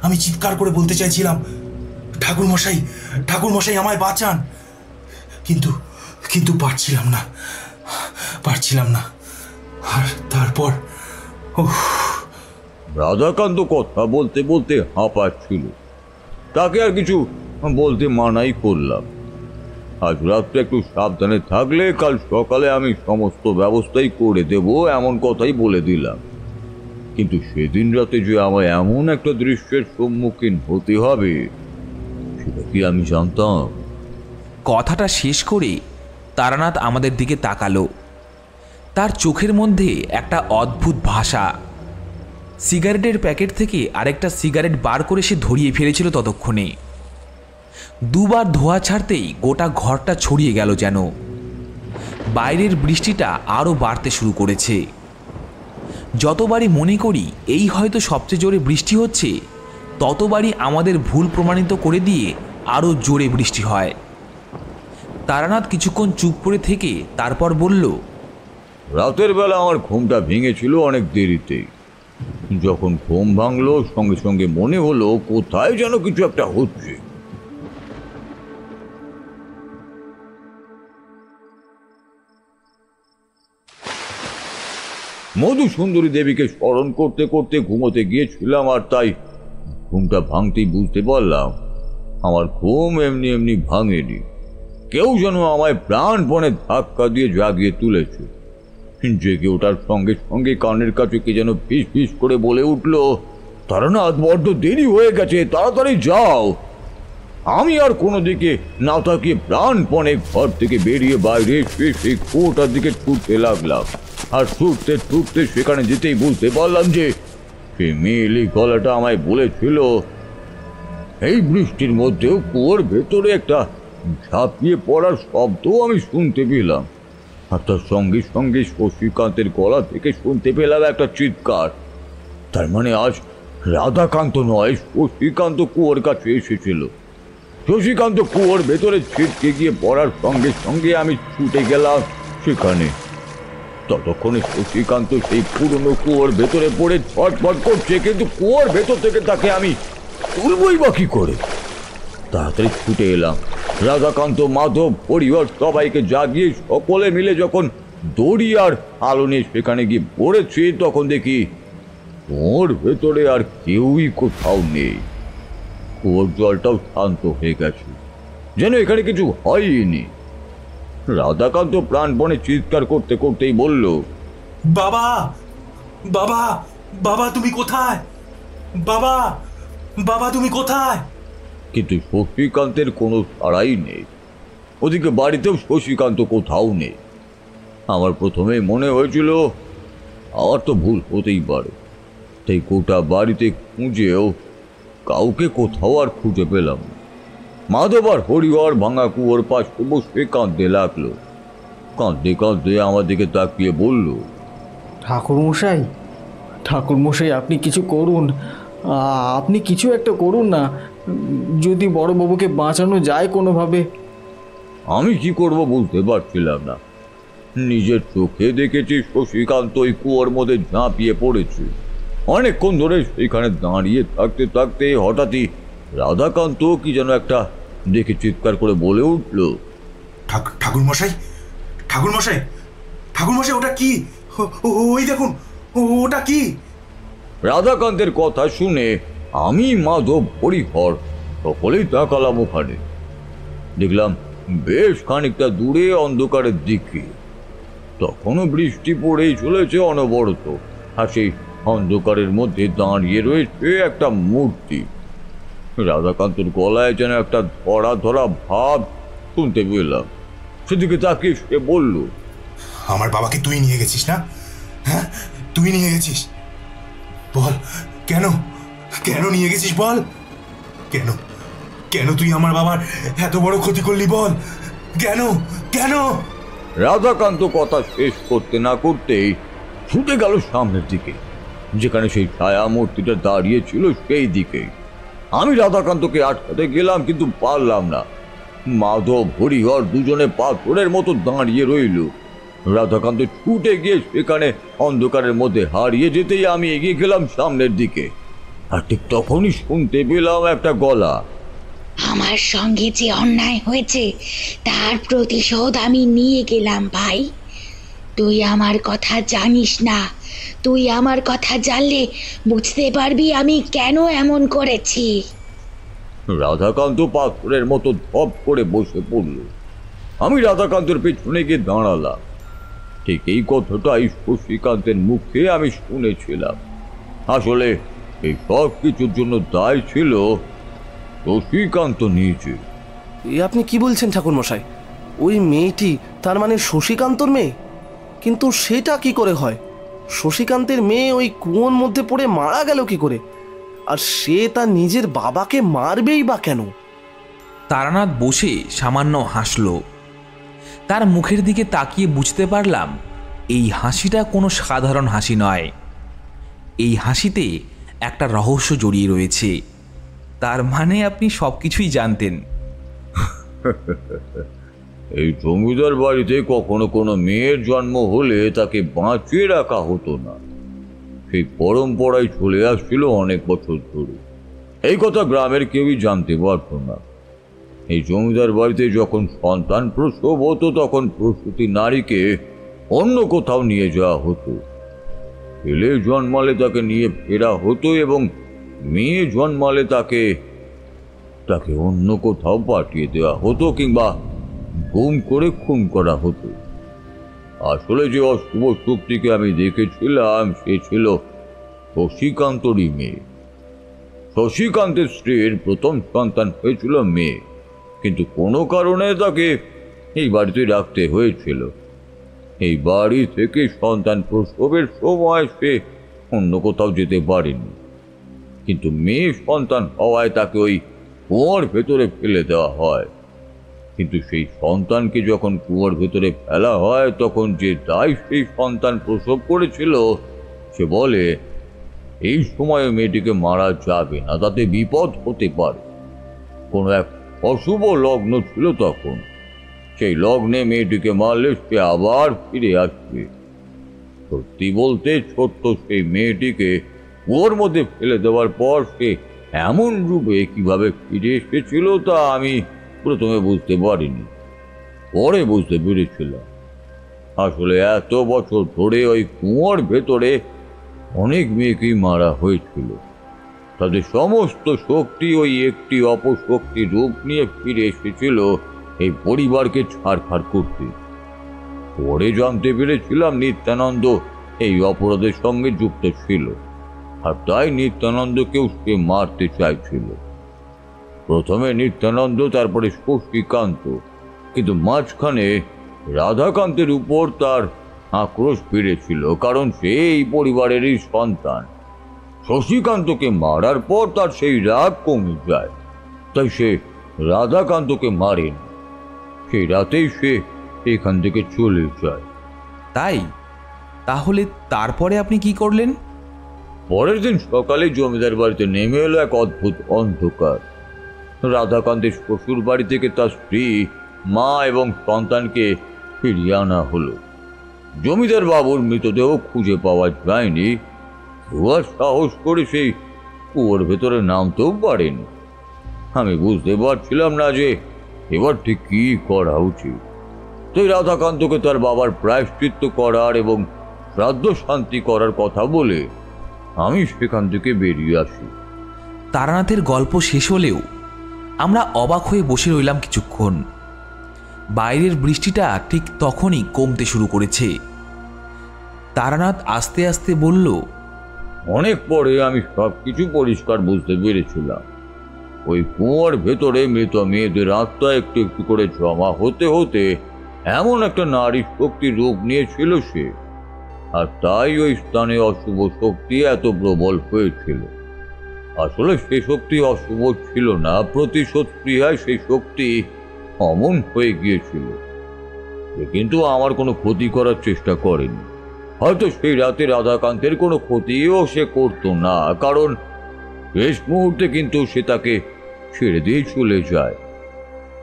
আমি চিৎকার করে বলতে চাইছিলাম, ঠাকুরমশাই, ঠাকুরমশাই, আমায় বাঁচান। কিন্তু পারছিলাম না। আর তারপর রাধাকান্ত কথা বলতে বলতে হাঁপাচ্ছিল। তাকে আর কিছু বলতে মানাই করলাম। আজ রাত্রে একটু সাবধানে থাকলে কাল সকালে আমি সমস্ত ব্যবস্থাই করে দেব, এমন কথাই বলে দিলাম। কিন্তু সেদিন রাতে যে আমায় এমন একটা দৃশ্যের সম্মুখীন হতে হবে সেটা কি আমি জানতাম? কথাটা শেষ করে তারানাথ আমাদের দিকে তাকালো। তার চোখের মধ্যে একটা অদ্ভুত ভাষা। সিগারেটের প্যাকেট থেকে আরেকটা সিগারেট বার করে সে ধরিয়ে ফেলেছিল ততক্ষণে। দুবার ধোঁয়া ছাড়তেই গোটা ঘরটা ছড়িয়ে গেল যেন। বাইরের বৃষ্টিটা আরও বাড়তে শুরু করেছে। যতবারই মনে করি এই হয়তো সবচেয়ে জোরে বৃষ্টি হচ্ছে, ততবারই আমাদের ভুল প্রমাণিত করে দিয়ে আরও জোরে বৃষ্টি হয়। তারানাথ কিছুক্ষণ চুপ করে থেকে তারপর বলল, রাতের বেলা আমার ঘুমটা ভেঙেছিল অনেক দেরিতে। যখন ঘুম ভাঙলো সঙ্গে সঙ্গে মনে হলো কোথায় যেন কিছু একটা হচ্ছে। মধুসুন্দরী দেবীকে স্মরণ করতে করতে ঘুমোতে গিয়েছিলাম, আর তাই ঘুমটা ভাঙতেই বুঝতে পারলাম আমার ঘুম এমনি এমনি ভাঙেনি। কেউ যেন আমায় প্রাণপণে ধাক্কা দিয়ে জাগিয়ে তুলেছে। জেগে ওঠার সঙ্গে সঙ্গে কানের কাছে কে যেন ফিস ফিস করে বলে উঠল, তারানাথ, বড্ড দেরি হয়ে গেছে, তাড়াতাড়ি যাও। আমি আর কোনো দিকে না তাকিয়ে প্রাণপণে ঘর থেকে বেরিয়ে বাইরে এসে সেই কুয়োটার দিকে ছুটতে লাগলাম। আর ছুটতে ছুটতে সেখানে যেতেই বুঝতে পারলাম যে সে মেয়েলি গলাটা আমায় বলেছিল এই বৃষ্টির মধ্যেও কুয়োর ভেতরে একটা ঝাঁপিয়ে পড়ার শব্দ আমি শুনতে পেলাম। আর তার সঙ্গে সঙ্গে শশীকান্তের গলা থেকে শুনতে পেলাম একটা চিৎকার। তার মানে আজ রাধাকান্ত নয়, শশীকান্ত কুয়োর কাছে এসেছিল। শশীকান্ত কুয়োর ভেতরে ছিটকে গিয়ে পড়ার সঙ্গে সঙ্গে আমি ছুটে গেলাম সেখানে। ততক্ষণে শশীকান্ত সেই পুরনো কুয়োর ভেতরে পড়ে ছটফট করছে, কিন্তু কুয়োর ভেতর থেকে তাকে আমি তুলবই বা কি করে। তাড়াতাড়ি ছুটে এলাম। রাধাকান্ত, মাধব, পরিবার সবাইকে জাগিয়ে সকলে মিলে যখন দড়ি আর আলো নিয়ে সেখানে গিয়ে পড়েছি, তখন দেখি কুয়োর ভেতরে আর কেউই কোথাও নেই। কুয়োর জলটাও শান্ত হয়ে গেছে, যেন এখানে কিছু হয়নি। রাধাকান্ত প্রাণপণে চিৎকার করতে করতেই বলল, বাবা, বাবা, বাবা, তুমি কোথায়? বাবা, বাবা, তুমি কোথায়? কিন্তু শশীকান্তের কোনো সাড়াই নেই। ওদিকে বাড়িতেও শশীকান্ত কোথাও নেই। আমার প্রথমে মনে হয়েছিল আমার তো ভুল হতেই পারে, তাই গোটা বাড়িতে খুঁজেও কাউকে কোথাও আর খুঁজে পেলাম না। মাধব আর হরিহর ভাঙা কুয়োর পাশে বসে কাঁদতে লাগলো। কাঁদতে কাঁদতে আমার দিকে তাকিয়ে বলল, ঠাকুরমশাই, ঠাকুরমশাই, আপনি কিছু করুন, আপনি কিছু একটা করুন না। যদি বড়বাবুকে বাঁচানো যায় কোনোভাবে। আমি কি করব বুঝতে পারছিলাম না। নিজের চোখে দেখেছি শশীকান্ত ওই কুয়োর মধ্যে ঝাঁপিয়ে পড়েছে। অনেকক্ষণ ধরে সেখানে দাঁড়িয়ে থাকতে থাকতে হঠাৎই রাধাকান্ত কি যেন একটা দেখে চিৎকার করে বলে উঠল, ঠাকুরমশাই, ঠাকুরমশাই, ঠাকুরমশাই, ওটা কি? ওই দেখুন, ওটা কি? রাধাকান্তের কথা শুনে আমি, মাধব, হরিহর সকলেই তাকালাম ওখানে। দেখলাম বেশ খানিকটা দূরে অন্ধকারের দিকে তখনও বৃষ্টি পড়েই চলেছে অনবরত। আর সেই অন্ধকারের মধ্যে দাঁড়িয়ে রয়েছে একটা মূর্তি। রাধাকান্তর গলায় যেন একটা ধরা ধরা ভাব শুনতে পেলাম। সেদিকে তাকিয়ে সে বলল, আমার বাবাকে তুই নিয়ে গেছিস না? হ্যাঁ, তুই নিয়ে গেছিস? বল, কেন কেন নিয়ে গেছিস? বল, কেন কেন তুই আমার বাবার এত বড় ক্ষতি করলি? বল, কেন কেন? রাধাকান্ত কথা শেষ করতে না করতেই ছুটে গেল সামনের দিকে। যেখানে সেই ছায়া মূর্তিটা দাঁড়িয়ে ছিল সেই দিকেই। আমি রাধাকান্তকে আটকাতে গেলাম, কিন্তু পারলাম না। মাধব হরিহর দুজনে পাথরের মতো দাঁড়িয়ে রইল। রাধাকান্ত ছুটে গিয়ে সেখানে অন্ধকারের মধ্যে হারিয়ে যেতেই আমি এগিয়ে গেলাম সামনের দিকে। আর ঠিক তখনই শুনতে পেলাম একটা গলা, আমার সঙ্গে যে অন্যায় হয়েছে তার প্রতিশোধ আমি নিয়ে গেলাম ভাই। তুই আমার কথা জানিস না, তুই আমার কথা জানলে বুঝতে পারবি আমি কেন এমন করেছি। রাধাকান্ত পাথরের মতো ধপ করে বসে পড়ল। আমি রাধাকান্তের পেছনে গিয়ে দাঁড়ালাম। ঠিক এই কথাটাই শশীকান্তের মুখে আমি শুনেছিলাম। আসলে এই সব কিছুর জন্য দায় ছিল শশীকান্ত নিজে। এ আপনি কি বলছেন ঠাকুরমশাই? ওই মেয়েটি তার মানে শশীকান্তর মেয়ে? কিন্তু সেটা কি করে হয়? শশীকান্তের মেয়ে ওই কুয়োর মধ্যে পড়ে মারা গেল কি করে? আর সে তার নিজের বাবাকে মারবেই বা কেন? তারানাথ বসে সামান্য হাসল। তার মুখের দিকে তাকিয়ে বুঝতে পারলাম এই হাসিটা কোনো সাধারণ হাসি নয়। এই হাসিতে একটা রহস্য জড়িয়ে রয়েছে। তার মানে আপনি সব কিছুই জানতেন। এই জমিদার বাড়িতে কখনো কোনো মেয়ের জন্ম হলে তাকে বাঁচিয়ে রাখা হতো না। সেই পরম্পরায় চলে আসছিল অনেক বছর ধরে। এই কথা গ্রামের কেউই জানতে পারত না। এই জমিদার বাড়িতে যখন সন্তান প্রসব হতো তখন প্রসূতি নারীকে অন্য কোথাও নিয়ে যাওয়া হতো। ছেলে জন্মালে তাকে নিয়ে ফেরা হতো এবং মেয়ে জন্মালে তাকে অন্য কোথাও পাঠিয়ে দেওয়া হতো কিংবা গুম করে খুন করা হতো। আসলে যে অশুভ শক্তিকে আমি দেখেছিলাম সে ছিল শশীকান্তরই মেয়ে। শশীকান্তের স্ত্রীর প্রথম সন্তান হয়েছিল মেয়ে, কিন্তু কোনো কারণে তাকে এই বাড়িতে রাখতে হয়েছিল। এই বাড়ি থেকে সন্তান প্রসবের সময় সে অন্য কোথাও যেতে পারেনি, কিন্তু মেয়ে সন্তান হওয়ায় তাকে ওই কুয়োর ভেতরে ফেলে দেওয়া হয়। কিন্তু সেই সন্তানকে যখন কুয়োর ভেতরে ফেলা হয় তখন যে দায় সেই সন্তান প্রসব করেছিল সে বলে এই সময়ে মেয়েটিকে মারা যাবে না, তাতে বিপদ হতে পারে। কোনো এক অশুভ লগ্ন ছিল তখন। সেই লগ্নে মেয়েটিকে মারলে সে আবার ফিরে আসবে। সত্যি বলতে ছোট্ট সেই মেয়েটিকে কুয়োর মধ্যে ফেলে দেওয়ার পর সে এমন রূপে কিভাবে ফিরে এসেছিল তা আমি প্রথমে বুঝতে পারিনি, পরে বুঝতে পেরেছিলাম। আসলে এত বছর ধরে ওই কুয়োর ভেতরে অনেক মেয়েকেই মারা হয়েছিল। তাদের সমস্ত শক্তি ওই একটি অপশক্তি রূপ নিয়ে ফিরে এসেছিল এই পরিবারকে ছাড়খাড় করতে। পরে জানতে পেরেছিলাম নিত্যানন্দ এই অপরাধের সঙ্গে যুক্ত ছিল, আর তাই নিত্যানন্দকেও সে মারতে চাইছিল। প্রথমে নিত্যানন্দ, তারপরে শশীকান্ত, কিন্তু মাঝখানে রাধাকান্তের উপর তার আক্রোশ ফিরেছিল, কারণ সে এই পরিবারেরই সন্তান। শশীকান্তকে মারার পর তার সেই রাগ কমে যায়, তাই সে রাধাকান্তকে মারেন। সেই রাতেই সে এখান থেকে চলে যায়। তাই তাহলে তারপরে আপনি কি করলেন? পরের দিন সকালে জমিদার বাড়িতে নেমে এলো এক অদ্ভুত অন্ধকার। রাধাকান্তের শ্বশুর বাড়ি থেকে তার স্ত্রী, মা এবং সন্তানকে ফিরিয়ে আনা হলো। জমিদার বাবুর মৃতদেহ খুঁজে পাওয়া যায়নি। আর সাহস করে সেই কুয়োর ভেতরে নামতেও পারেনি। আমি বুঝতে পারছিলাম না যে এবার ঠিক কি করা উচিত। তাই রাধাকান্তকে তার বাবার প্রায়শ্চিত্ত করার এবং শ্রাদ্ধ শান্তি করার কথা বলে আমি সেখান থেকে বেরিয়ে আসি। তারানাথের গল্প শেষ হলেও আমরা অবাক হয়ে বসে রইলাম কিছুক্ষণ। বাইরের বৃষ্টিটা ঠিক তখনই কমতে শুরু করেছে। তারানাথ আস্তে আস্তে বলল, অনেক পরে আমি সব কিছু পরিষ্কার বুঝতে পেরেছিলাম। ওই কুয়োর ভেতরে মৃত মেয়েদের আত্মা একটু একটু করে জমা হতে হতে এমন একটা নারী শক্তির রূপ নিয়েছিল সে, আর তাই ওই স্থানে অশুভ শক্তি এত প্রবল হয়েছিল। আসলে সে শক্তি অশুভ ছিল না, প্রতিশোধ ক্রিয়ায় সেই শক্তি অমন হয়ে গিয়েছিল। কিন্তু আমার কোনো ক্ষতি করার চেষ্টা করেনি। হয়তো সেই রাতে রাধাকান্তের কোনো ক্ষতিও সে করতো না, কারণ শেষ মুহূর্তে কিন্তু সে তাকে ছেড়ে দিয়ে চলে যায়।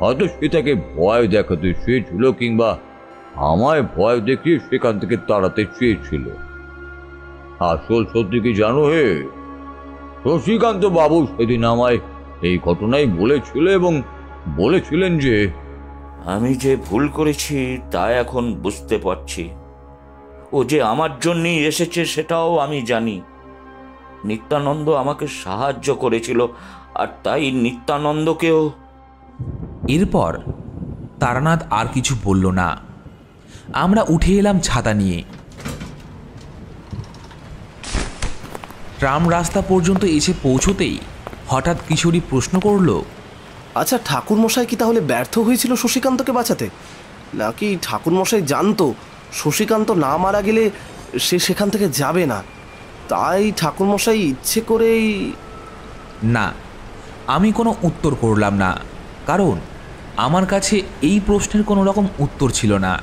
হয়তো সে তাকে ভয় দেখাতে চেয়েছিল, কিংবা আমায় ভয় দেখিয়ে সেখান থেকে তাড়াতে চেয়েছিল। আসল সত্যি কি জানো হে, শশীকান্ত বাবু সেদিন আমায় এই ঘটনাই বলেছিল এবং বলেছিলেন যে আমি যে ভুল করেছি তা এখন বুঝতে পারছি। ও যে আমার জন্যই এসেছে সেটাও আমি জানি। নিত্যানন্দ আমাকে সাহায্য করেছিল, আর তাই নিত্যানন্দকেও। এরপর তারানাথ আর কিছু বলল না। আমরা উঠে এলাম ছাতা নিয়ে। ট্রাম রাস্তা পর্যন্ত এসে পৌঁছতেই হঠাৎ কিশোরী প্রশ্ন করল, আচ্ছা, ঠাকুরমশাই কি তাহলে ব্যর্থ হয়েছিল শশীকান্তকে বাঁচাতে? নাকি ঠাকুরমশাই জানতো শশীকান্ত না মারা গেলে সে সেখান থেকে যাবে না, তাই ঠাকুরমশাই ইচ্ছে করেই? না, আমি কোনো উত্তর করলাম না, কারণ আমার কাছে এই প্রশ্নের কোনো রকম উত্তর ছিল না।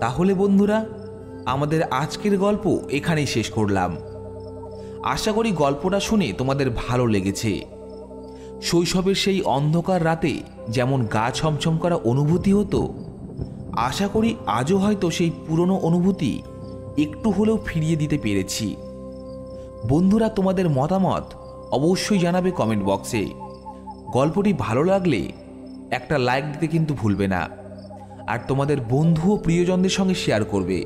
তাহলে বন্ধুরা, আমাদের আজকের গল্প এখানেই শেষ করলাম। আশা করি গল্পটা শুনে তোমাদের ভালো লেগেছে। শৈশবের সেই অন্ধকার রাতে যেমন গা ছমছম করা অনুভূতি হতো, আশা করি আজও হয়তো সেই পুরনো অনুভূতি একটু হলেও ফিরিয়ে দিতে পেরেছি। বন্ধুরা, তোমাদের মতামত অবশ্যই জানাবে কমেন্ট বক্সে। গল্পটি ভালো লাগলে একটা লাইক দিতে কিন্তু ভুলবে না, আর তোমাদের বন্ধু ও প্রিয়জনদের সঙ্গে শেয়ার করবে,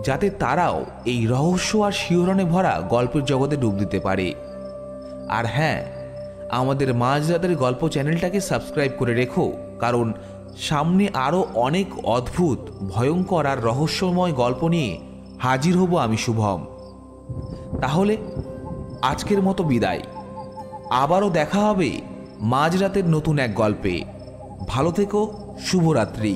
যাতে তারাও এই রহস্য আর শিহরণে ভরা গল্পের জগতে ডুব দিতে পারে। আর হ্যাঁ, আমাদের মাঝরাতের গল্প চ্যানেলটাকে সাবস্ক্রাইব করে রেখো, কারণ সামনে আরও অনেক অদ্ভুত, ভয়ঙ্কর আর রহস্যময় গল্প নিয়ে হাজির হব আমি, শুভম। তাহলে আজকের মতো বিদায়। আবারও দেখা হবে মাঝরাতের নতুন এক গল্পে। ভালো থেকো, শুভরাত্রি।